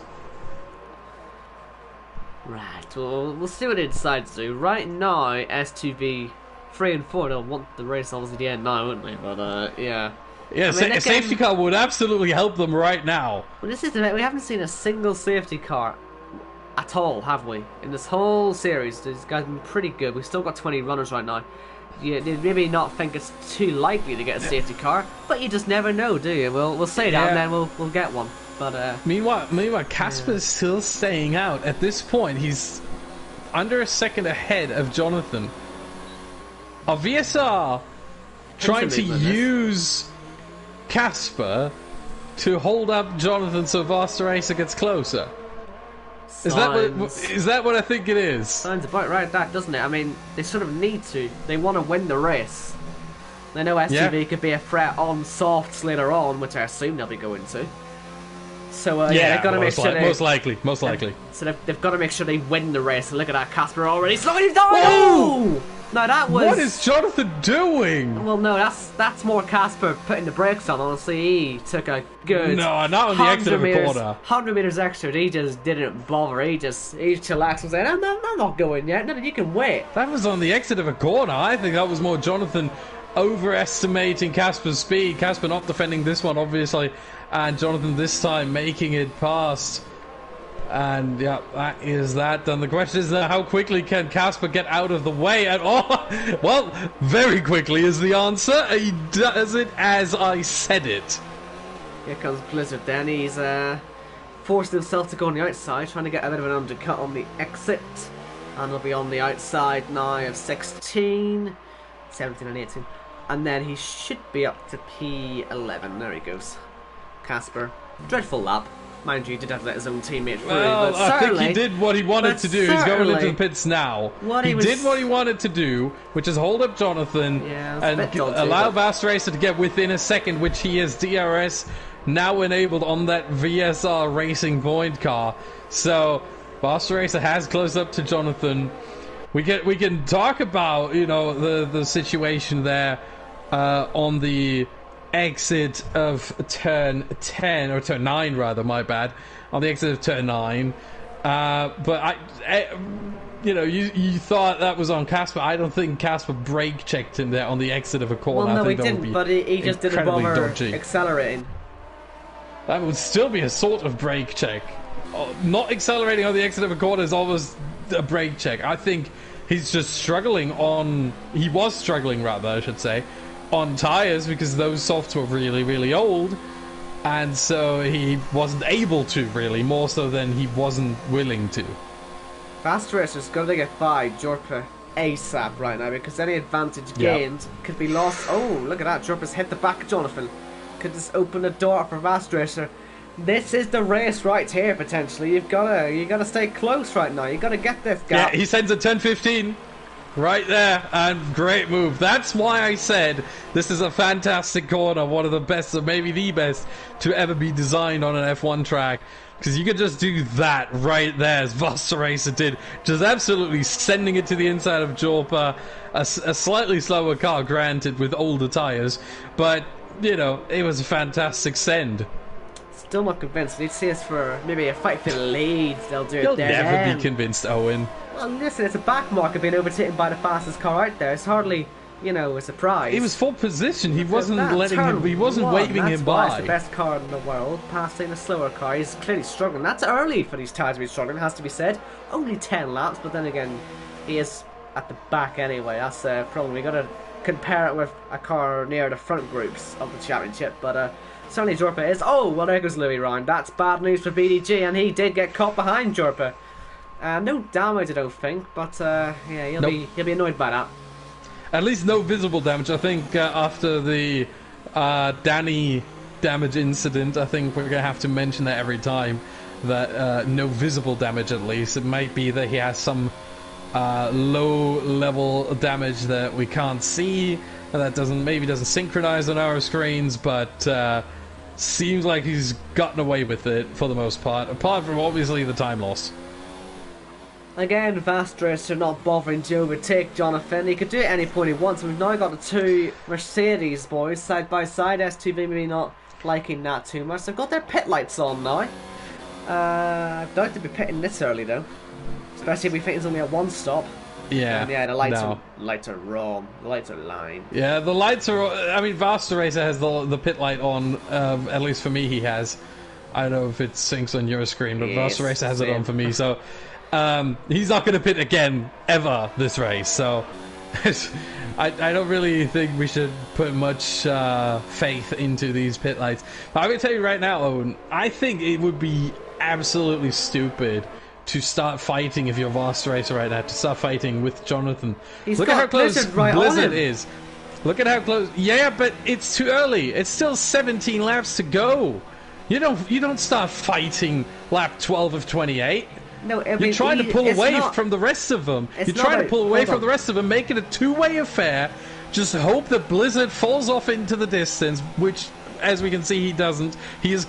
Right, well, we'll see what they decide to do. Right now, S2V 3 and 4, they'll want the race obviously at the end now, wouldn't they? But, yeah. Yeah, I mean, a safety car would absolutely help them right now. Well, this is the we haven't seen a single safety car at all, have we? In this whole series, these guys have been pretty good. We've still got 20 runners right now. You maybe not think it's too likely to get a safety car, but you just never know, do you? We'll say that, and then we'll get one. But meanwhile, Casper's still staying out. At this point, he's under a second ahead of Jonathan. Our VSR trying to use Casper to hold up Jonathan so Faster Racer gets closer. Is that what I think it is? Sounds about right, that, doesn't it? I mean, they sort of need to. They want to win the race. They know SUV could be a threat on softs later on, which I assume they'll be going to. So they've got to make sure most likely. So they've got to make sure they win the race. And look at that, Casper already slowing down. Oh! No, that was. What is Jonathan doing? Well, no, that's more Casper putting the brakes on. Honestly, he took a good. No, not on the exit of a corner. 100 meters extra. He just didn't bother. He chillaxed and said, "I'm not going yet. No, you can wait." That was on the exit of a corner. I think that was more Jonathan overestimating Casper's speed. Casper not defending this one, obviously, and Jonathan this time making it past. And yeah, that is that. And the question is now, how quickly can Casper get out of the way at all? Well, very quickly is the answer. He does it as I said it. Here comes Blizzard then. He's forced himself to go on the outside, trying to get a bit of an undercut on the exit. And he'll be on the outside now of 16, 17 and 18. And then he should be up to P11. There he goes. Casper. Dreadful lap. Mind you, he did have to let his own teammate through. Well, but I think he did what he wanted to do. He's going into the pits now. He did what he wanted to do, which is hold up Jonathan and allow Fast Racer to get within a second, which he has DRS now enabled on that VSR Racing Point car. So Fast Racer has closed up to Jonathan. We can talk about the situation there on the exit of turn 10 or turn 9 rather, my bad, on the exit of turn 9, but you thought that was on Casper. I don't think Casper brake checked him there on the exit of a corner. Well, no, I think he didn't, but he just didn't bother accelerating. that would still be a sort of brake check. Not accelerating on the exit of a corner is almost a brake check. I think he's just struggling on... He was struggling, rather, I should say, on tyres because those softs were really, really old. And so he wasn't able to, really, more so than he wasn't willing to. Fast Racer's going to get by Jorpa ASAP right now because any advantage gained could be lost. Oh, look at that. Jorpa's hit the back of Jonathan. Could just open the door for Fast Racer. This is the race right here, potentially. You gotta stay close right now. You gotta get this gap. Yeah, he sends a 10-15 right there, and great move. That's why I said this is a fantastic corner, one of the best, or maybe the best, to ever be designed on an F1 track. Because you could just do that right there, as Voster Racer did, just absolutely sending it to the inside of Jorpa. A slightly slower car, granted, with older tyres, but you know, it was a fantastic send. Still not convinced. They'd see us for maybe a fight for the lead. They'll do it. You'll there. never be convinced, Owen. Well, listen, it's a back marker being overtaken by the fastest car out there. It's hardly, you know, a surprise. He was full position. He wasn't letting him. He wasn't waving him by. That's the best car in the world, passing a slower car. He's clearly struggling. That's early for these tyres to be struggling. Has to be said. Only 10 laps, but then again, he is at the back anyway. That's the problem. We got to compare it with a car near the front groups of the championship, but. Certainly Jorpa is... Oh, well there goes Louis round. That's bad news for BDG, and he did get caught behind Jorpa. No damage, I don't think, but yeah, he'll be annoyed by that. At least no visible damage. I think after the Danny damage incident, I think we're going to have to mention that every time. That no visible damage, at least. It might be that he has some low-level damage that we can't see, and that maybe doesn't synchronize on our screens, but... seems like he's gotten away with it for the most part, apart from obviously the time loss. Again, Fast Racer not bothering to overtake Jonathan. He could do it at any point he wants. We've now got the two Mercedes boys side by side. S2 maybe not liking that too much. They've got their pit lights on now. I doubt they'd be pitting this early though, especially if we think it's only at one stop. Yeah, and yeah, the lights are wrong. The lights are lying. Yeah, the lights are... I mean, Vaster Racer has the pit light on, at least for me he has. I don't know if it syncs on your screen, but Vaster Racer has it on for me, so... he's not going to pit again, ever, this race, so... I don't really think we should put much faith into these pit lights. But I'm going to tell you right now, Owen, I think it would be absolutely stupid to start fighting if you're Vaster Racer right now, to start fighting with Jonathan. Look at how close Blizzard is. Look at how close. Yeah, but it's too early. It's still 17 laps to go. You don't start fighting lap 12 of 28. No, I mean, you're trying to pull away from the rest of them. You're trying to pull away from the rest of them, make it a two-way affair. Just hope that Blizzard falls off into the distance, which, as we can see, he doesn't. He is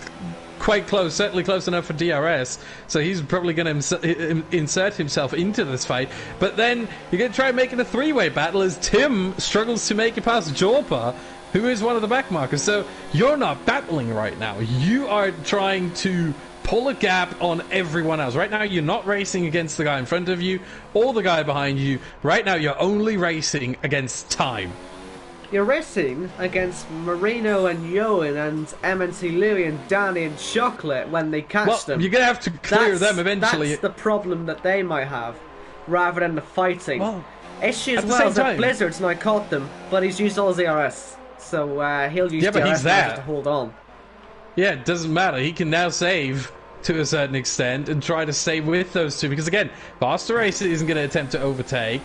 quite close, certainly close enough for DRS, so he's probably going to insert himself into this fight. But then you're going to try and make it a three-way battle as Tim struggles to make it past Jorpa, who is one of the backmarkers. So you're not battling right now. You are trying to pull a gap on everyone else. Right now you're not racing against the guy in front of you or the guy behind you. Right now you're only racing against time. You're racing against Marino and Yoan and MNC Louie and Danny and Chocolate when they catch them. You're going to have to clear them eventually. That's the problem that they might have, rather than the fighting. Well, issue as well is that Blizzard's now caught them, but he's used all his DRS. So he'll use DRS to hold on. Yeah, it doesn't matter. He can now save to a certain extent and try to stay with those two. Because again, Vaster Racer isn't going to attempt to overtake.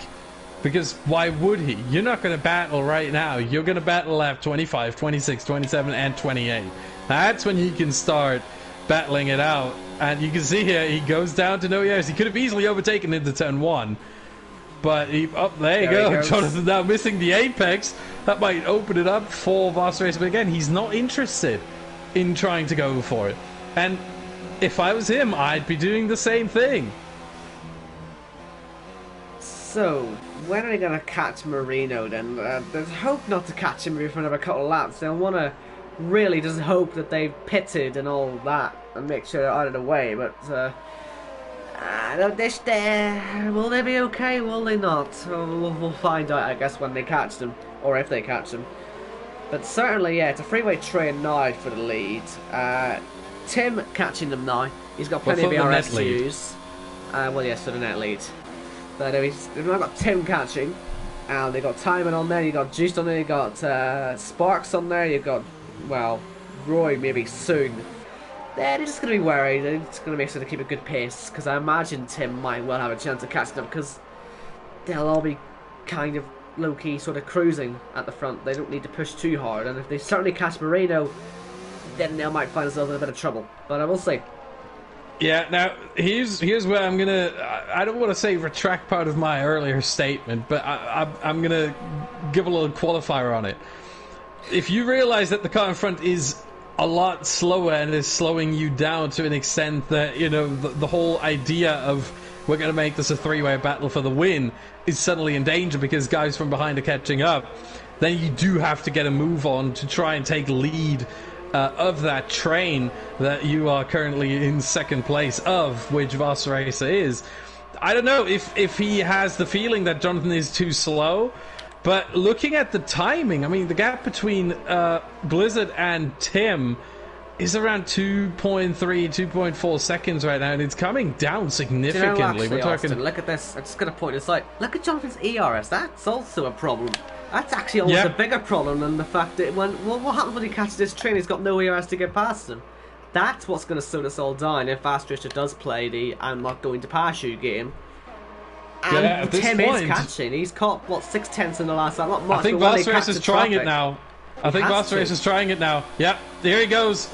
Because why would he? You're not going to battle right now. You're going to battle lap 25, 26, 27, and 28. That's when he can start battling it out. And you can see here, he goes down to no years. He could have easily overtaken into turn 1. But there you go. Jonathan now missing the apex. That might open it up for Vaster Racer. But again, he's not interested in trying to go for it. And if I was him, I'd be doing the same thing. So, when are they going to catch Marino then? There's hope not to catch him for another couple of laps. They'll want to really just hope that they've pitted and all that and make sure they're out of the way. But will they be okay? Will they not? We'll find out, I guess, when they catch them, or if they catch them. But certainly, yeah, it's a freeway train now for the lead. Tim catching them now. He's got plenty of ERS to use. Well, yes, for the net lead. But they've now got Tim catching. And they've got Timon on there, you've got Juiced on there, you've got Sparks on there, you've got, well, Roy maybe soon. They're just going to be worried. They're just going to make sure to keep a good pace. Because I imagine Tim might well have a chance of catching them. Because they'll all be kind of low-key sort of cruising at the front. They don't need to push too hard. And if they certainly catch Moreno, then they might find themselves in a bit of trouble. But I will see. Yeah, now, here's where I'm going to... I don't want to say retract part of my earlier statement, but I'm going to give a little qualifier on it. If you realise that the car in front is a lot slower and is slowing you down to an extent that, you know, the whole idea of we're going to make this a three-way battle for the win is suddenly in danger because guys from behind are catching up, then you do have to get a move on to try and take lead of that train that you are currently in second place of, which Vossracer is. I don't know if he has the feeling that Jonathan is too slow, but looking at the timing, I mean, the gap between Blizzard and Tim is around 2.3, 2.4 seconds right now, and it's coming down significantly. You know, actually, we're talking... Austin, look at this. I'm just going to point this out. Look at Jonathan's ERS. That's also a problem. That's actually almost a bigger problem than the fact that what happens when he catches this train? He's got no ERS to get past him. That's what's going to slow us all down if Astracer does play the I'm not going to pass you game. And Tim is catching. He's caught, what, 6/10 in the last lap? Not much. I think Vossracer is trying it now. I think Vossracer is trying it now. Yep, there he goes.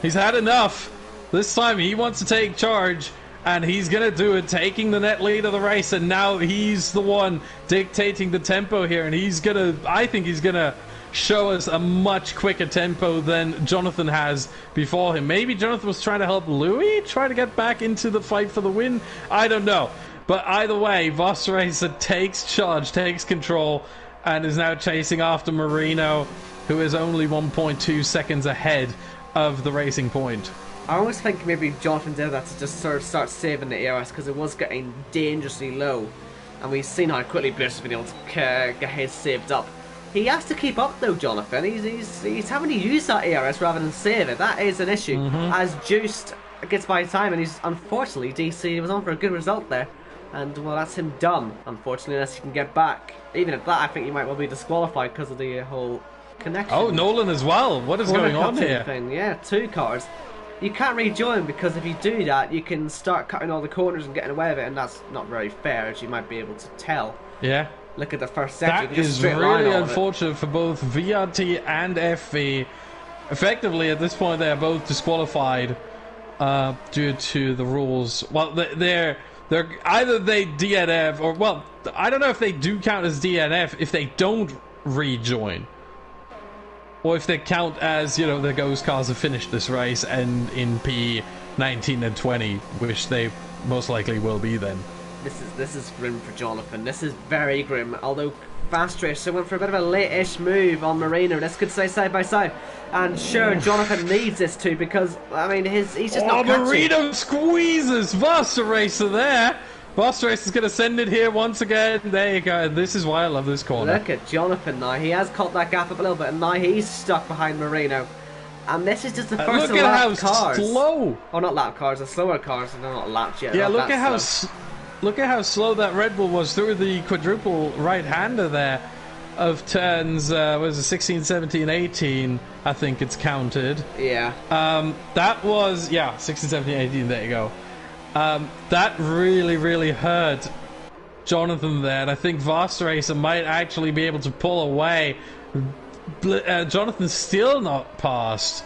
He's had enough. This time he wants to take charge. And he's going to do it, taking the net lead of the race, and now he's the one dictating the tempo here, and I think he's going to show us a much quicker tempo than Jonathan has before him. Maybe Jonathan was trying to help Louis try to get back into the fight for the win. I don't know. But either way, Vossracer takes charge, takes control, and is now chasing after Marino, who is only 1.2 seconds ahead of the racing point. I always think maybe Jonathan did that to just sort of start saving the ERS because it was getting dangerously low. And we've seen how quickly Bliss has been able to get his saved up. He has to keep up though, Jonathan. He's having to use that ERS rather than save it. That is an issue. As Juiced gets by time, and he's unfortunately, DC was on for a good result there. And well, that's him done, unfortunately, unless he can get back. Even at that, I think he might well be disqualified because of the whole connection. Oh, Nolan as well. What is going on here? Thing. Yeah, 2 cars. You can't rejoin because if you do that, you can start cutting all the corners and getting away with it, and that's not very fair, as you might be able to tell. Yeah. Look at the first section. That is really unfortunate for both VRT and FV. Effectively, at this point, they are both disqualified due to the rules. Well, they're either they DNF or, well, I don't know if they do count as DNF if they don't rejoin. Or if they count as, you know, the ghost cars have finished this race and in P19 and 20, which they most likely will be then. This is grim for Jonathan. This is very grim. Although Vossracer went for a bit of a late-ish move on Marino. This could stay side by side. And sure, Jonathan needs this too because, I mean, he's just not catching. Marino squeezes Vossracer there. Vossracer is going to send it here once again. There you go. This is why I love this corner. Look at Jonathan now. He has caught that gap up a little bit, and now he's stuck behind Marino. And this is just the first of lap cars. Look at how slow. Oh, not lap cars. The slower cars. They're not lapped yet. Yeah, look at how slow that Red Bull was through the quadruple right-hander there of turns. Was it 16, 17, 18? I think it's counted. Yeah. That was 16, 17, 18. There you go. That really, really hurt Jonathan there, and I think Vossracer might actually be able to pull away. Jonathan's still not passed,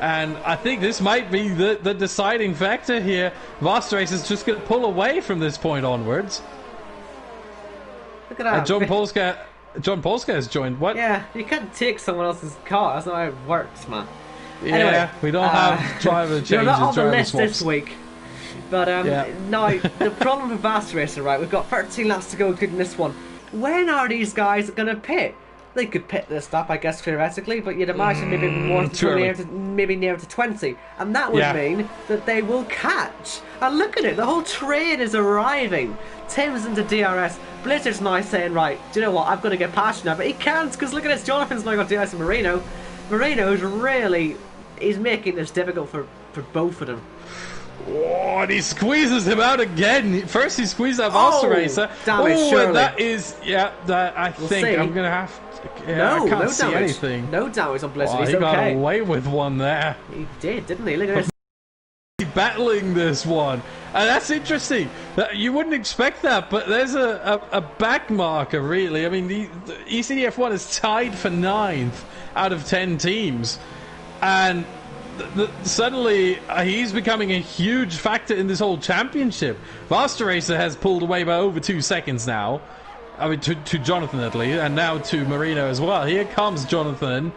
and I think this might be the deciding factor here. Vossracer's just going to pull away from this point onwards. Look at that. John Polska has joined. What? Yeah, you can't take someone else's car. That's not how it works, man. Yeah, anyway, we don't have driver changes. You're not on the list swaps this week. But now, the problem with Vossracer, right, we've got 13 laps to go including this one. When are these guys going to pit? They could pit this up, I guess, theoretically, but you'd imagine maybe more near to 20. And that would mean that they will catch. And look at it, the whole train is arriving. Tim's into DRS. Blizzard's now saying, right, do you know what, I've got to get past you now. But he can't, because look at this, Jonathan's now got DRS and Marino. Marino's really... he's making this difficult for for both of them. Oh, and he squeezes him out again. First he squeezed out Master Racer. Damage, and that is, that I think I'm going to have to... No, I can't no see damage. anything. No damage on Blizzard. Oh, He's he got okay. away with one there. He did, didn't he? Look at this. Battling this one, and that's interesting. You wouldn't expect that, but there's a back marker, really. I mean, the ECDF1 is tied for 9th out of 10 teams, and suddenly he's becoming a huge factor in this whole championship. Master Racer has pulled away by over 2 seconds now. I mean, to Jonathan at least, and now to Marino as well. Here comes Jonathan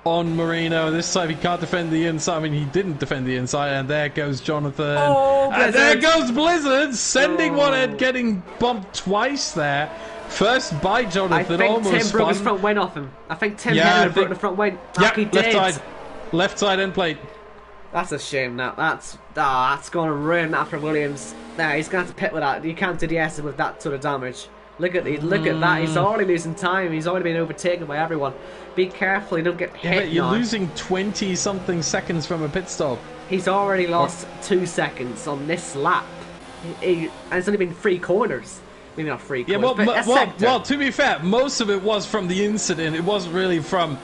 on Marino. This time he can't defend the inside. I mean, he didn't defend the inside, and there goes Jonathan. Oh, and there goes Blizzard, sending one and getting bumped twice there. First by Jonathan, I think almost Tim broke his front wing off him. I think Tim had broken the front wing. Yeah, he did. left side end plate. That's a shame. Now that's going to ruin that for Williams. Nah, he's going to have to pit with that. You can't do the S with that sort of damage. Look at that. He's already losing time. He's already been overtaken by everyone. Be careful, you don't get hit. But you're losing 20-something seconds from a pit stop. He's already lost 2 seconds on this lap. And it's only been 3 corners. Maybe not 3 corners, but well, to be fair, most of it was from the incident. It wasn't really from,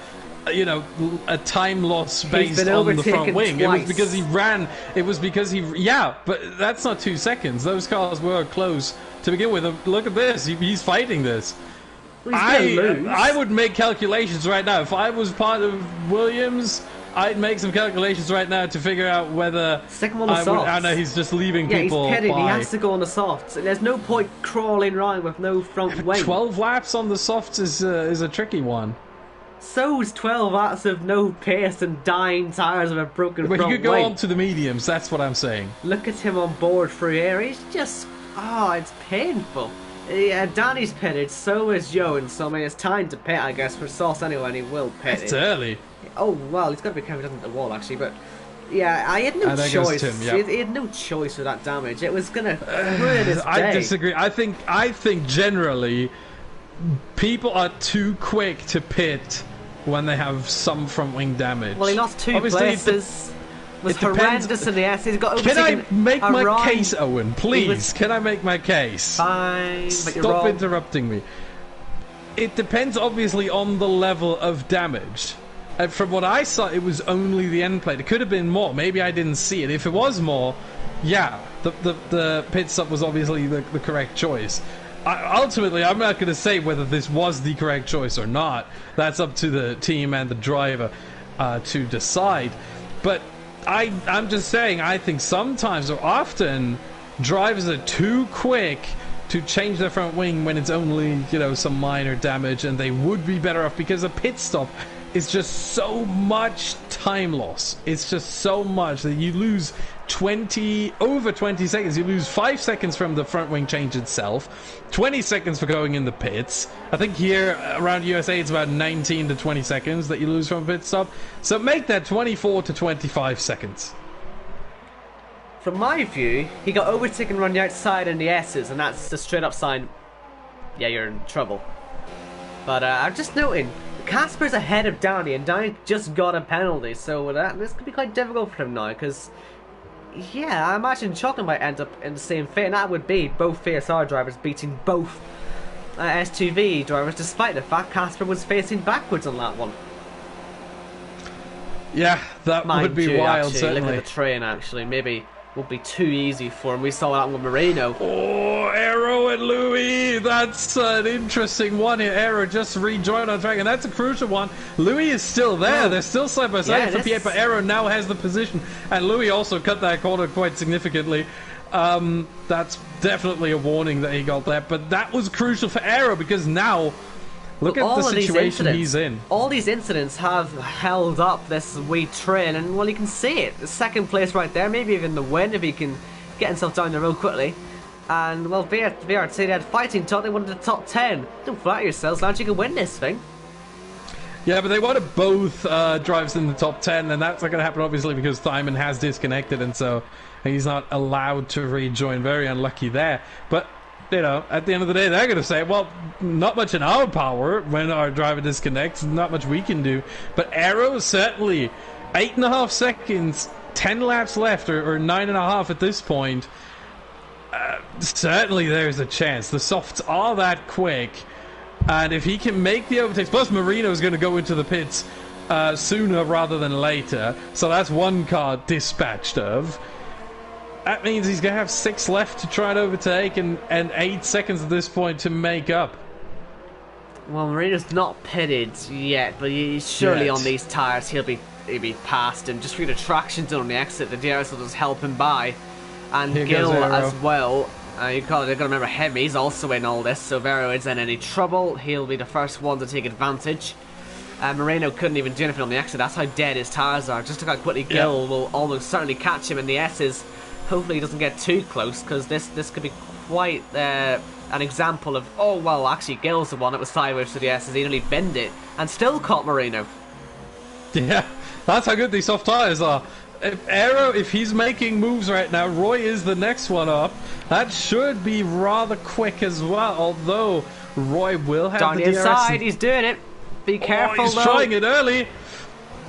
a time loss based on the front wing. Twice. It was because he ran. It was because but that's not 2 seconds. Those cars were close to begin with. Look at this. He's fighting this. Well, I would make calculations right now. If I was part of Williams, I'd make some calculations right now to figure out whether stick him on the softs. I know he's just leaving people. He's pitting. By. He has to go on the softs. There's no point crawling around with no front wing. 12 laps on the softs is a tricky one. So's 12 laps of no pace and dying tires of a broken front wing. You could go on to the mediums. That's what I'm saying. Look at him on board through here. He's just it's painful. Yeah, Danny's pitted, so is Joe, and so I mean it's time to pit, I guess, for Sauce anyway, and he will pit. It's early. Oh well, he's got to be careful he doesn't hit the wall actually, but yeah, I had no choice. He had no choice with that damage. It was gonna ruin his day. I disagree. I think generally people are too quick to pit when they have some front wing damage. Well, he lost 2 places. Was horrendous in the S. He's got. Can I make my case, Owen? Please, can I make my case? Fine, but you're Stop wrong. interrupting me. It depends, obviously, on the level of damage. And from what I saw, it was only the end plate. It could have been more. Maybe I didn't see it. If it was more, yeah, the pit stop was obviously the correct choice. Ultimately, I'm not going to say whether this was the correct choice or not. That's up to the team and the driver to decide. But I'm just saying, I think sometimes or often drivers are too quick to change their front wing when it's only, some minor damage, and they would be better off because a pit stop is just so much time loss. It's just so much that you lose over 20 seconds. You lose 5 seconds from the front wing change itself, 20 seconds for going in the pits. I think here around USA it's about 19 to 20 seconds that you lose from a pit stop. So make that 24 to 25 seconds. From my view, he got overtaken on the outside in the S's, and that's the straight up sign, yeah, you're in trouble. But I'm just noting, Casper's ahead of Danny, and Danny just got a penalty, so this could be quite difficult for him now, because, yeah, I imagine Chocolate might end up in the same fate, and that would be both VSR drivers beating both S2V drivers, despite the fact Casper was facing backwards on that one. Yeah, that would be wild, actually, certainly. Look at the train, actually, maybe would be too easy for him. We saw that with Marino. Oh, Aero and Louis. That's an interesting one here. Aero just rejoined on track, and that's a crucial one. Louis is still there. They're still side by side for P8, but Aero now has the position, and Louis also cut that corner quite significantly. That's definitely a warning that he got there, but that was crucial for Aero because now look at the situation he's in. All these incidents have held up this wee train, and well, you can see it. The second place right there, maybe even the win if he can get himself down the road quickly. And well, VRT, they had fighting top, they wanted the top 10. Don't flatter yourselves, lads, you can win this thing. Yeah, but they wanted both drivers in the top 10, and that's not going to happen obviously because Thyman has disconnected, and so he's not allowed to rejoin. Very unlucky there. But at the end of the day, they're going to say, well, not much in our power when our driver disconnects, not much we can do. But Aero certainly 8.5 seconds 10 laps left, or 9.5 at this point, certainly there's a chance. The softs are that quick, and if he can make the overtakes, plus Marino's going to go into the pits sooner rather than later, so that's one car dispatched of. That means he's going to have 6 left to try and overtake, and 8 seconds at this point to make up. Well, Marino's not pitted yet, but surely on these tyres he'll be past him. Just through the traction zone on the exit, the DRS will just help him by. And Here Gil as well. You've got to remember him, he's also in all this, so if Aero is in any trouble, he'll be the first one to take advantage. Moreno couldn't even do anything on the exit, that's how dead his tyres are. Just look how quickly Gil will almost certainly catch him in the S's. Hopefully he doesn't get too close, because this could be quite an example of, oh well, actually Gil's the one that was sideways to the S's, he nearly bent it, and still caught Moreno. Yeah, that's how good these soft tyres are. If he's making moves right now, Roy is the next one up. That should be rather quick as well, although Roy will have down the the inside, DRS. he's doing it. Be careful, he's though. Trying it early.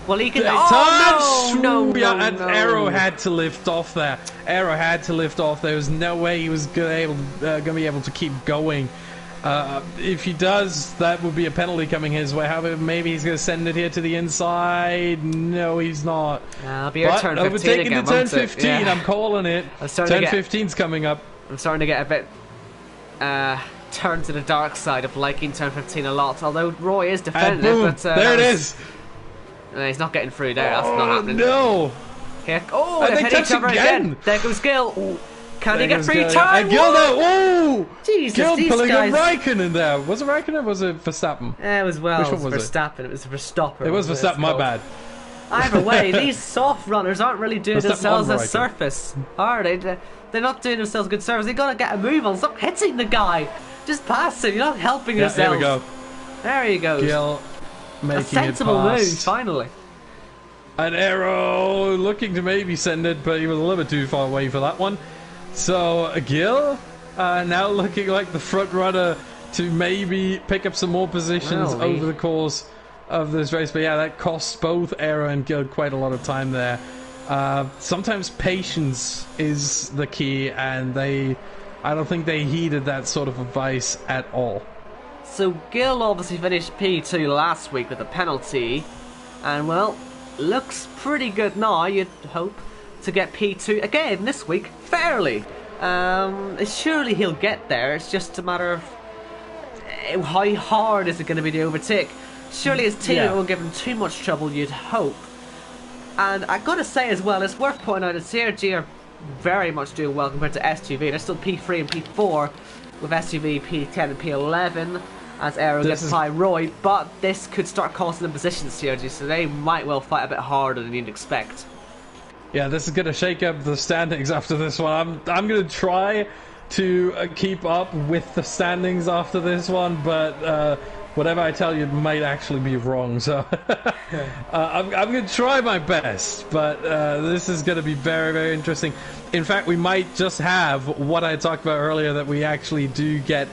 Well, he can... no, and no. Aero had to lift off there. Aero had to lift off. There was no way he was going to be able to keep going. If he does, that would be a penalty coming his way. However, maybe he's going to send it here to the inside. No, he's not. It'll be our turn 15 overtaking again, to turn won't it? 15, Yeah. I'm calling it. Turn 15's coming up. I'm starting to get a bit turned to the dark side of liking turn 15 a lot. Although Roy is defending boom, it, but there it is. He's not getting through there. That's not happening. No. Here, they've hit each other again. There goes Gil. Can he get free time? Gil now. Oh! Jesus, Gil these pulling guys. a Raikkonen there. Was it Raikkonen or was it Verstappen? Yeah, it was well. Which one was Verstappen. It was Verstappen. It was Verstappen, my bad. Either way, these soft runners aren't really doing themselves a Raikkonen. surface, are they? They're not doing themselves a good service. They've got to get a move on. Stop hitting the guy. Just pass him. You're not helping yourself. There we go. There he goes. Gil making a sensible it move, past. finally. An Aero looking to maybe send it, but he was a little bit too far away for that one. So Gil now looking like the front runner to maybe pick up some more positions over the course of this race. But yeah, that costs both Aero and Gil quite a lot of time there. Sometimes patience is the key, and I don't think they heeded that sort of advice at all. So Gil obviously finished P2 last week with a penalty, and well, looks pretty good now, you'd hope, to get P2 again this week, fairly. Surely he'll get there, it's just a matter of how hard is it going to be to overtake. Surely his team won't give him too much trouble, you'd hope. And I gotta say as well, it's worth pointing out that CRG are very much doing well compared to SUV. They're still P3 and P4, with SUV P10 and P11 as Aero gets by Roy, but this could start costing them positions, CRG, so they might well fight a bit harder than you'd expect. Yeah, this is going to shake up the standings after this one. I'm going to try to keep up with the standings after this one, but whatever I tell you might actually be wrong, so I'm going to try my best, but this is going to be very, very interesting. In fact, we might just have what I talked about earlier, that we actually do get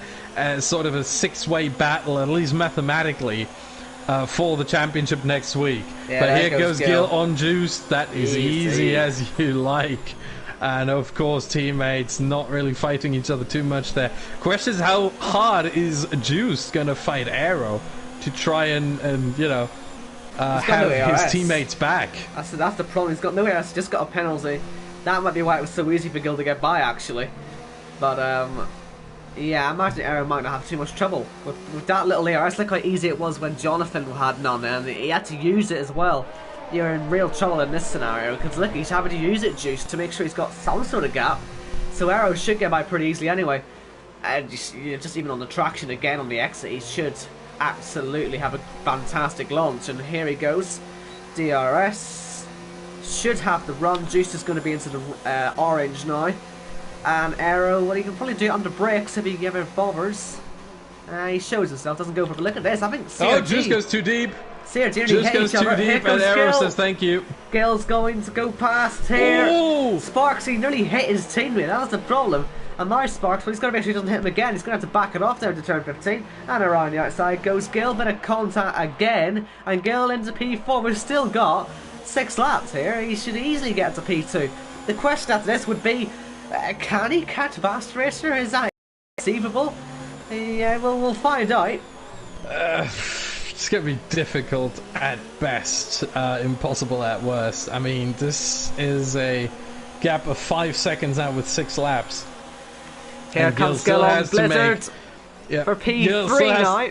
sort of a six-way battle, at least mathematically, for the championship next week. Yeah, but here goes Gil on juice. That is easy as you like. And of course, teammates not really fighting each other too much there. Question is, how hard is Juice going to fight Aero to try and you know, have his teammates back? That's the problem. He's got no ARS, he's just got a penalty. That might be why it was so easy for Gil to get by, actually. But yeah, I imagine Aero might not have too much trouble with that little ARS. Look how easy it was when Jonathan had none, and he had to use it as well. You're in real trouble in this scenario, because look, he's having to use it, Juice, to make sure he's got some sort of gap. So Aero should get by pretty easily anyway. And just even on the traction again on the exit, he should absolutely have a fantastic launch. And here he goes. DRS should have the run. Juice is going to be into the orange now. And Aero, well, he can probably do it under brakes if he ever bothers. He shows himself, doesn't go for it. But look at this, I think CRG... Oh, Juice goes too deep. CRG Juice goes too deep, and Aero says thank you. Gil's going to go past here. Ooh. Sparks, he nearly hit his teammate, that was the problem. And now Sparks, well, he's got to make sure he doesn't hit him again. He's going to have to back it off there to turn 15. And around the outside goes Gil, bit of contact again. And Gil into P4. We've still got 6 laps here. He should easily get to P2. The question after this would be, can he catch Fast Racer? Is that conceivable? Yeah, well, we'll find out. It's going to be difficult at best, impossible at worst. I mean, this is a gap of 5 seconds out with 6 laps. Here comes Gil on Blizzard for P3 now.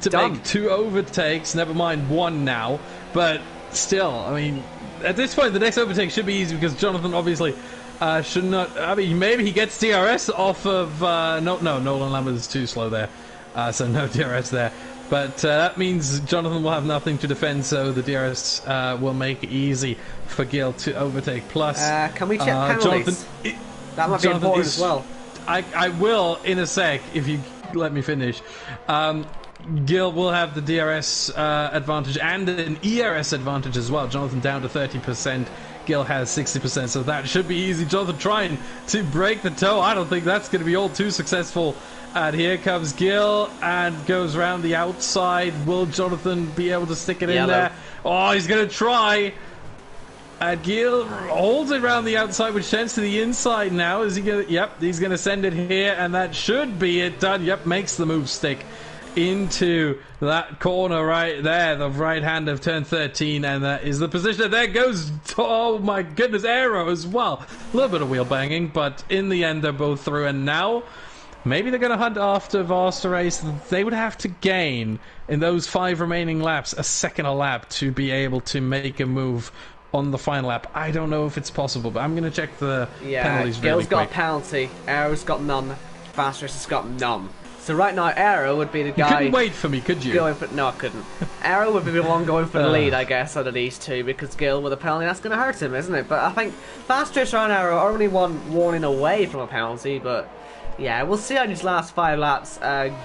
To make 2 overtakes, never mind 1 now. But still, I mean, at this point, the next overtake should be easy because Jonathan obviously should not. I mean, maybe he gets DRS off of. No, Nolan Lambert is too slow there, so no DRS there. But that means Jonathan will have nothing to defend, so the DRS will make it easy for Gil to overtake. Plus, can we check penalties? That might be important as well. I will in a sec if you let me finish. Gil will have the DRS advantage and an ERS advantage as well. Jonathan down to 30%. Gil has 60%, so that should be easy. Jonathan trying to break the toe. I don't think that's going to be all too successful. And here comes Gil and goes around the outside. Will Jonathan be able to stick it in there? Oh, he's going to try. And Gil holds it around the outside, which tends to the inside now. Is he going to... Yep, he's going to send it here, and that should be it done. Yep, makes the move stick into that corner right there, the right hand of turn 13, and that is the position. There goes, oh my goodness, Aero as well. A little bit of wheel banging, but in the end they're both through, and now maybe they're going to hunt after Vasta Race. They would have to gain in those 5 remaining laps a second a lap to be able to make a move on the final lap. I don't know if it's possible, but I'm going to check the penalties really quick. Gil's got a penalty, Aero's got none, Fast Race has got none. So right now, Aero would be the guy... You couldn't wait for me, could you? No, I couldn't. Aero would be the one going for the lead, I guess, out of these two, because Gil with a penalty, that's going to hurt him, isn't it? But I think Fast Racer and Aero are only one warning away from a penalty, but yeah, we'll see how these last 5 laps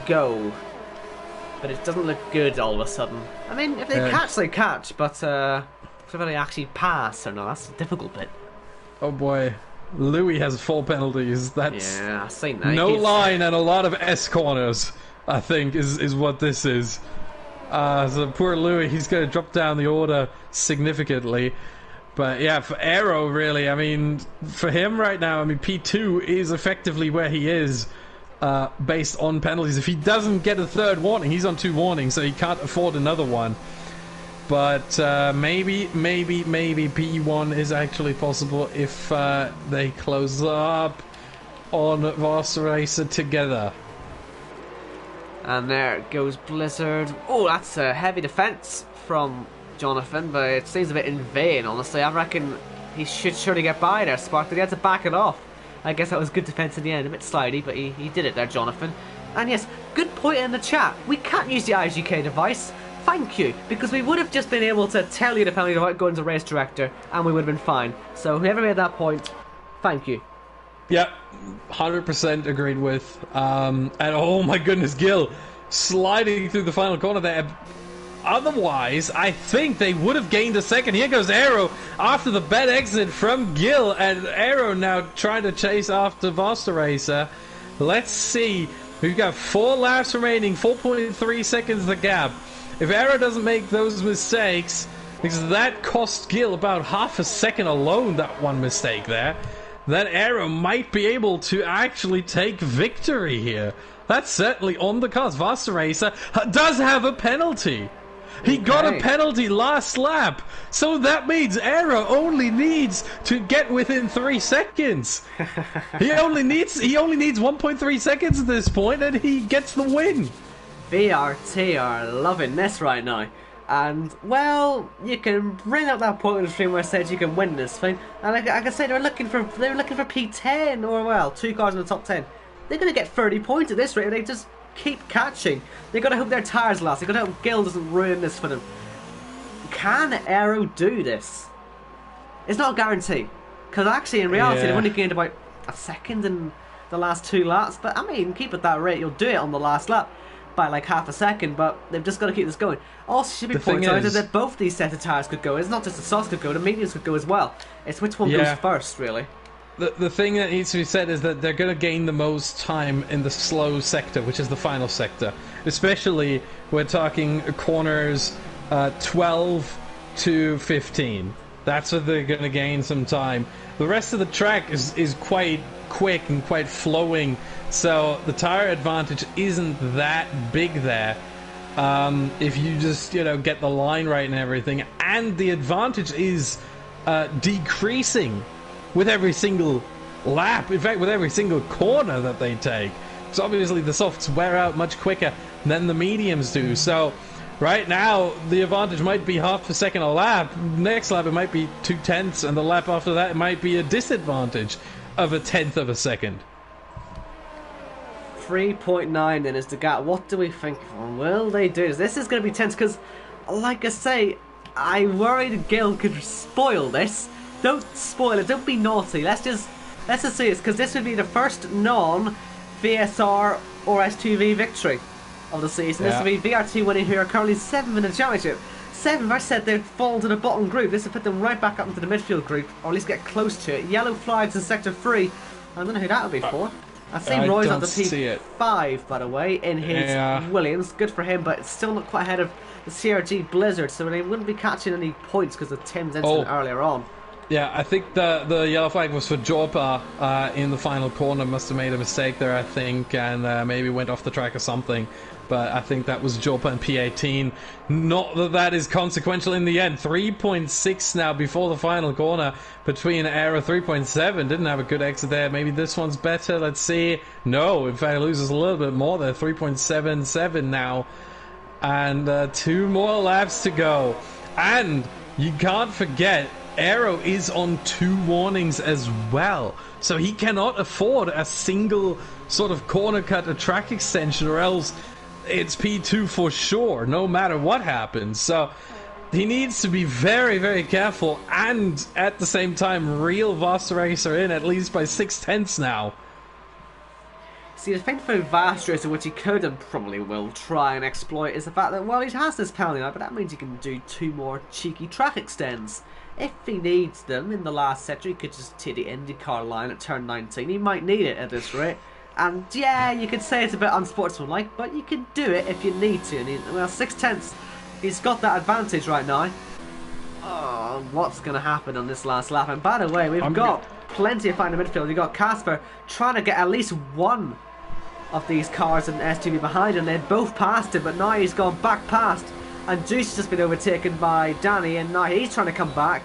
go. But it doesn't look good all of a sudden. I mean, if they catch, they catch, but whether they actually pass or not, that's the difficult bit. Oh boy. Louis has 4 penalties. That's I've seen that. No line and a lot of S corners, I think, is what this is. So poor Louis, he's going to drop down the order significantly. But yeah, for Aero, really, I mean, for him right now, I mean, P2 is effectively where he is based on penalties. If he doesn't get a 3rd warning, he's on 2 warnings, so he can't afford another one. But maybe P1 is actually possible if they close up on Vasta Racer together. And there goes Blizzard. Oh, that's a heavy defence from Jonathan, but it seems a bit in vain, honestly. I reckon he should surely get by there, Spark, but he had to back it off. I guess that was good defence in the end. A bit slidey, but he did it there, Jonathan. And yes, good point in the chat. We can't use the IGK device. Thank you, because we would have just been able to tell you the penalty without going to Race Director, and we would have been fine. So whoever made that point, thank you. Yeah, 100% agreed with. And oh my goodness, Gil sliding through the final corner there. Otherwise, I think they would have gained a second. Here goes Aero after the bad exit from Gil, and Aero now trying to chase after Vasta Racer. Let's see. We've got 4 laps remaining, 4.3 seconds the gap. If Aero doesn't make those mistakes, because that cost Gil about half a second alone, that one mistake there, then Aero might be able to actually take victory here. That's certainly on the cards. Vasta Racer does have a penalty. He got a penalty last lap, so that means Aero only needs to get within 3 seconds. He only needs 1.3 seconds at this point, and he gets the win. VRT are loving this right now. And, well, you can bring up that point in the stream where I said you can win this thing. And like I can say, they were looking for P10, or, well, 2 cars in the top 10. They're going to get 30 points at this rate if they just keep catching. They've got to hope their tyres last. They've got to hope Gil doesn't ruin this for them. Can Aero do this? It's not a guarantee. Because actually, in reality, they've only gained about a second in the last 2 laps. But, I mean, keep at that rate, you'll do it on the last lap by like half a second, but they've just got to keep this going. Also, should be pointed out that both these sets of tyres could go. It's not just the softs could go, the mediums could go as well. It's which one goes first, really. The thing that needs to be said is that they're going to gain the most time in the slow sector, which is the final sector. Especially, we're talking corners 12 to 15. That's what they're going to gain some time. The rest of the track is quite quick and quite flowing, so the tire advantage isn't that big there. If you just, get the line right and everything. And the advantage is decreasing with every single lap. In fact, with every single corner that they take. So obviously the softs wear out much quicker than the mediums do. So right now, the advantage might be half a second a lap. Next lap, it might be 0.2, and the lap after that, it might be a disadvantage of 1/10 of a second. 3.9 then is the gap. What do we think? Will they do this? This is going to be tense because, like I say, I worried Gil could spoil this. Don't spoil it. Don't be naughty. Let's just see this, because this would be the first non-VSR or S2V victory of the season. Yeah. This would be VRT winning, who are currently 7th in the championship. 7th, I said they'd fall to the bottom group. This would put them right back up into the midfield group, or at least get close to it. Yellow flags in Sector 3. I don't know who that would be for. I've seen Roy's on the P5, by the way, in his Williams. Good for him, but it's still not quite ahead of the CRG Blizzard, so they wouldn't be catching any points because of Tim's incident earlier on. Yeah, I think the yellow flag was for Jorpa in the final corner. Must have made a mistake there, I think, and maybe went off the track or something. But I think that was Jorpa and P18. Not that that is consequential in the end. 3.6 now before the final corner between Aero. 3.7. Didn't have a good exit there. Maybe this one's better. Let's see. No, in fact, it loses a little bit more there. 3.77 now. And 2 more laps to go. And you can't forget, Aero is on 2 warnings as well. So he cannot afford a single sort of corner cut, a track extension, or else it's P2 for sure, no matter what happens. So he needs to be very, very careful, and at the same time reel Vastracer in at least by 0.6 now. See, the thing for Vastracer, which he could and probably will try and exploit, is the fact that, well, he has this penalty now, but that means he can do 2 more cheeky track extends. If he needs them in the last sector, he could just take the IndyCar line at turn 19. He might need it at this rate. And yeah, you could say it's a bit unsportsmanlike, but you can do it if you need to. And well, 0.6, he's got that advantage right now. Oh, what's going to happen on this last lap? And by the way, we've got plenty of fight in the midfield. We've got Casper trying to get at least one of these cars and SUV behind him. They both passed him, but now he's gone back past. And Juice has just been overtaken by Danny, and now he's trying to come back.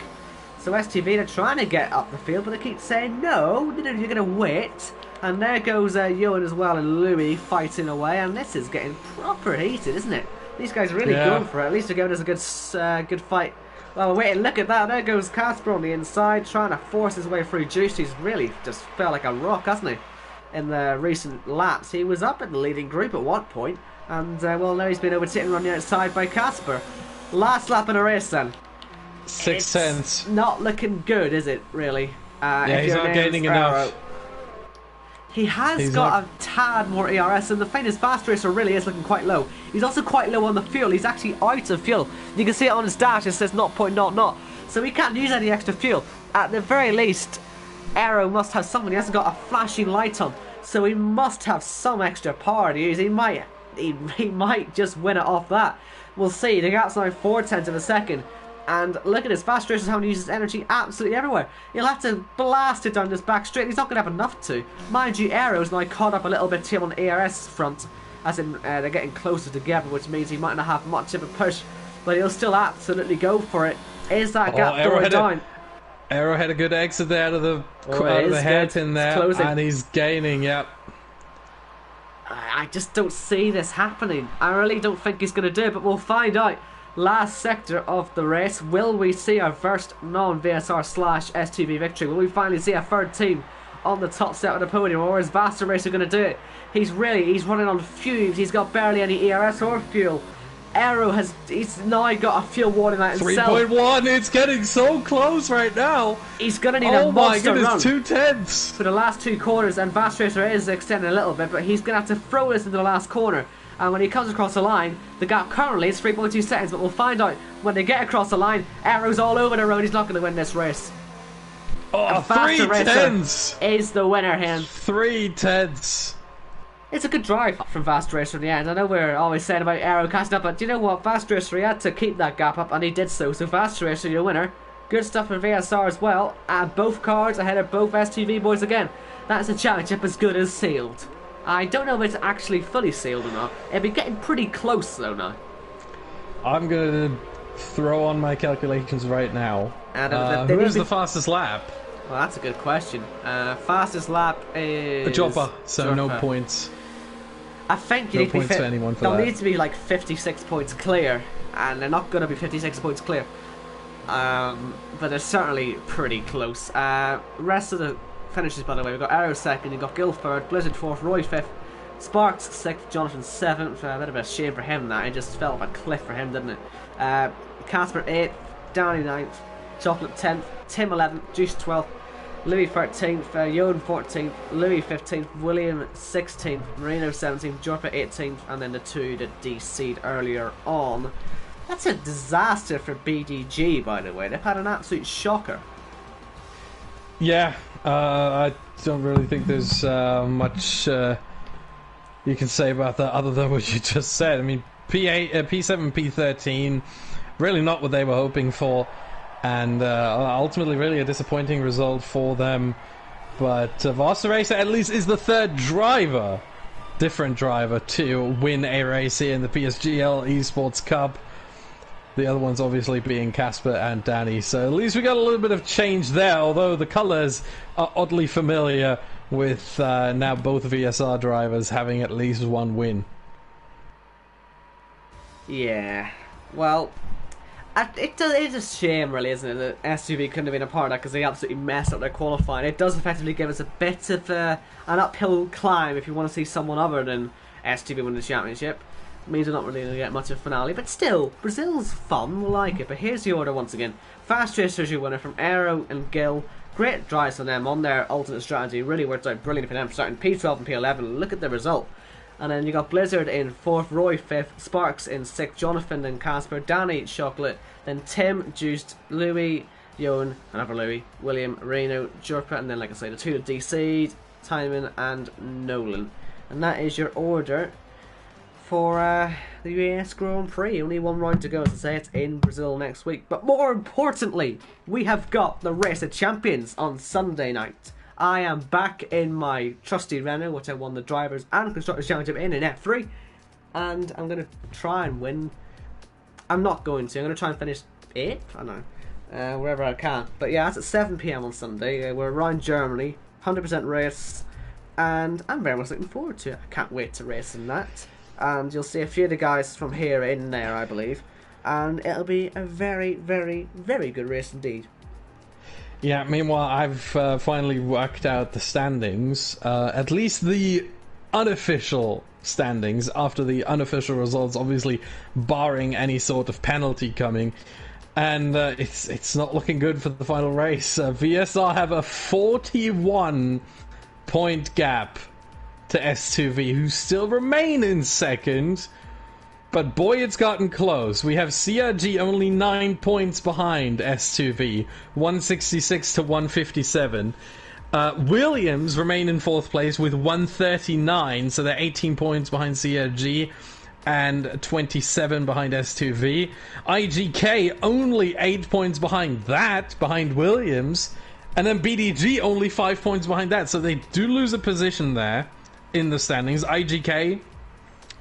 So STV, they're trying to get up the field, but they keep saying, no, you're going to wait. And there goes Ewan as well, and Louis fighting away, and this is getting proper heated, isn't it? These guys are really going for it. At least they're giving us a good fight. Well, wait, look at that. There goes Casper on the inside, trying to force his way through Juice. He's really just felt like a rock, hasn't he? In the recent laps, he was up in the leading group at one point, and well, now he's been overtaken on the outside by Casper. Last lap of the race then. 0.6. It's not looking good, is it, really? Yeah, he's not gaining enough. He has got a tad more ERS, and the thing is, Vastracer really is looking quite low. He's also quite low on the fuel. He's actually out of fuel. You can see it on his dash, it says 0.00. So he can't use any extra fuel. At the very least, Aero must have something. He hasn't got a flashing light on, so he must have some extra power to use. He might just win it off that. We'll see. The gap's now 0.4 of a second. And look at this, Vastracer's having to use his energy absolutely everywhere. He'll have to blast it down this back straight. He's not going to have enough to. Mind you, Aero's now caught up a little bit to him on the ERS front, as in they're getting closer together, which means he might not have much of a push, but he'll still absolutely go for it. Is that gap going down? Aero had a good exit there out of the hairpin there, and he's gaining, yep. I just don't see this happening. I really don't think he's going to do it, but we'll find out. Last sector of the race. Will we see our first non-VSR/STV victory? Will we finally see a third team on the top set of the podium, or is Vastracer going to do it? He's running on fumes. He's got barely any ERS or fuel. Aero he's now got a fuel warning light himself. 3.1, it's getting so close right now. He's going to need a monster run. 0.2 for the last 2 corners, and Vastracer is extending a little bit, but he's going to have to throw this into the last corner. And when he comes across the line, the gap currently is 3.2 seconds, but we'll find out when they get across the line. Aero's all over the road. He's not going to win this race. Oh, 3.10 is the winner here. 3.10. It's a good drive from Fast Racer in the end. I know we're always saying about Aero casting up, but do you know what? Fast Racer, he had to keep that gap up, and he did so. So Fast Racer, your winner. Good stuff for VSR as well. And both cards ahead of both STV boys again. That's a championship as good as sealed. I don't know if it's actually fully sealed or not. It'd be getting pretty close though now. I'm going to throw on my calculations right now. Who is the fastest lap? Well, that's a good question. Fastest lap is... A Joppa, so Joppa. No points. I think you need to be for anyone for they'll that. need to be like 56 points clear, and they're not going to be 56 points clear. But they're certainly pretty close. Rest of the finishes, by the way, we've got Arrow second, you've got Gil third, Blizzard fourth, Roy fifth, Sparks sixth, Jonathan seventh. A bit of a shame for him that it just fell off a cliff for him, didn't it? Casper eighth, Danny ninth, Chocolate 10th, Tim 11th, Juice 12th, Louis 13th, Yoan 14th, Louis 15th, William 16th, Marino 17th, Jorpa 18th, and then the two that DC'd earlier on. That's a disaster for BDG, by the way. They've had an absolute shocker. Yeah, I don't really think there's much you can say about that other than what you just said. I mean, P7, P13, really not what they were hoping for. And ultimately really a disappointing result for them. But Vasta Racer at least is the third driver, different driver, to win a race here in the PSGL Esports Cup. The other ones obviously being Casper and Danny. So at least we got a little bit of change there, although the colours are oddly familiar with now both VSR drivers having at least one win. Yeah, well... It is a shame, really, isn't it, that SUV couldn't have been a part of that because they absolutely messed up their qualifying. It does effectively give us a bit of an uphill climb if you want to see someone other than SUV win the championship. It means we're not really going to get much of a finale, but still, Brazil's fun, we'll like it. But here's the order once again. Fast Racer's your winner from Aero and Gil. Great drives from them on their alternate strategy. Really worked out brilliantly for them, starting P12 and P11. Look at the result. And then you got Blizzard in 4th, Roy 5th, Sparks in 6th, Jonathan and Casper, Danny, Chocolate, then Tim, Juiced, Louis, Yoan, another Louis, William, Reno, Jurpa, and then, like I say, the two of DC, Timon and Nolan. And that is your order for the US Grand Prix. Only one round to go, as I say, it's in Brazil next week. But more importantly, we have got the Race of Champions on Sunday night. I am back in my trusty Renault, which I won the Drivers and Constructors Championship in F3. And I'm going to try and win. I'm not going to. I'm going to try and finish 8th. I don't know. Wherever I can. But yeah, that's at 7 PM on Sunday. We're around Germany. 100% race. And I'm very much looking forward to it. I can't wait to race in that. And you'll see a few of the guys from here in there, I believe. And it'll be a very, very, very good race indeed. Yeah, meanwhile, I've finally worked out the standings. At least the unofficial standings, after the unofficial results, obviously barring any sort of penalty coming. And it's not looking good for the final race. VSR have a 41-point gap to S2V, who still remain in second. But boy, it's gotten close. We have CRG only 9 points behind S2V, 166 to 157. Williams remain in 4th place with 139, so they're 18 points behind CRG and 27 behind S2V. IGK only 8 points behind that, behind Williams. And then BDG only 5 points behind that, so they do lose a position there in the standings. IGK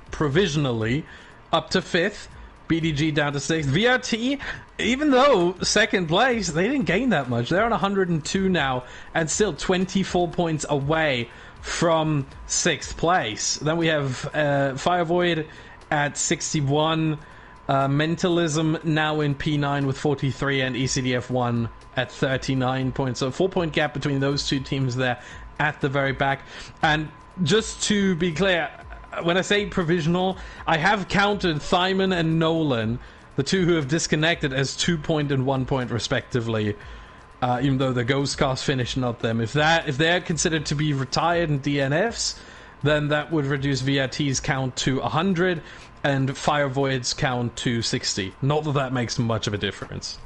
provisionally up to 5th, BDG down to 6th. VRT, even though 2nd place, they didn't gain that much. They're on 102 now, and still 24 points away from 6th place. Then we have Fire Void at 61, Mentalism now in P9 with 43, and ECDF1 at 39 points. So a 4-point gap between those two teams there at the very back. And just to be clear, when I say provisional, I have counted Thyman and Nolan, the two who have disconnected, as 2 point and 1 point respectively, even though the Ghost Cast finished, not them. If they're considered to be retired and DNFs, then that would reduce VRT's count to 100 and Fire Void's count to 60. Not that that makes much of a difference.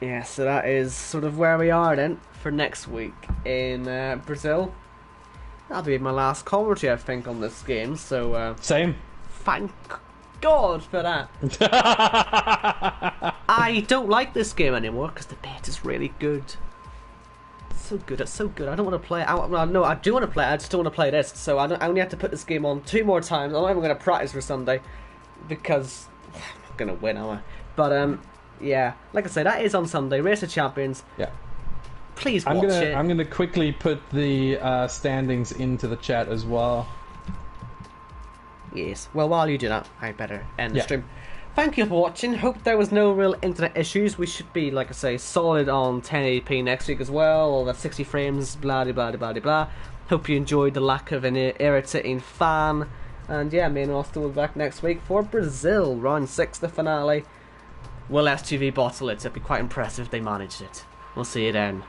Yeah, so that is sort of where we are then for next week in Brazil. that'll be my last commentary, I think, on this game. So same. Thank God for that. I don't like this game anymore because the beta's really good. It's so good. It's so good. I don't want to play it. No, I do want to play it. I just don't want to play this. So I only have to put this game on 2 more times. I'm not even going to practice for Sunday because I'm not going to win, am I? But yeah, like I said, that is on Sunday. Race of Champions. Yeah. Please watch it. I'm gonna quickly put the standings into the chat as well. Yes. Well, while you do that, I better end the stream. Thank you for watching. Hope there was no real internet issues. We should be, like I say, solid on 1080p next week as well. All that 60 frames, blah blah blah blah blah. Hope you enjoyed the lack of an irritating fan. And yeah, me and Austin will be back next week for Brazil, round 6, the finale. Will STV bottle it? It'd be quite impressive if they managed it. We'll see you then.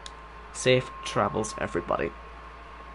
Safe travels, everybody.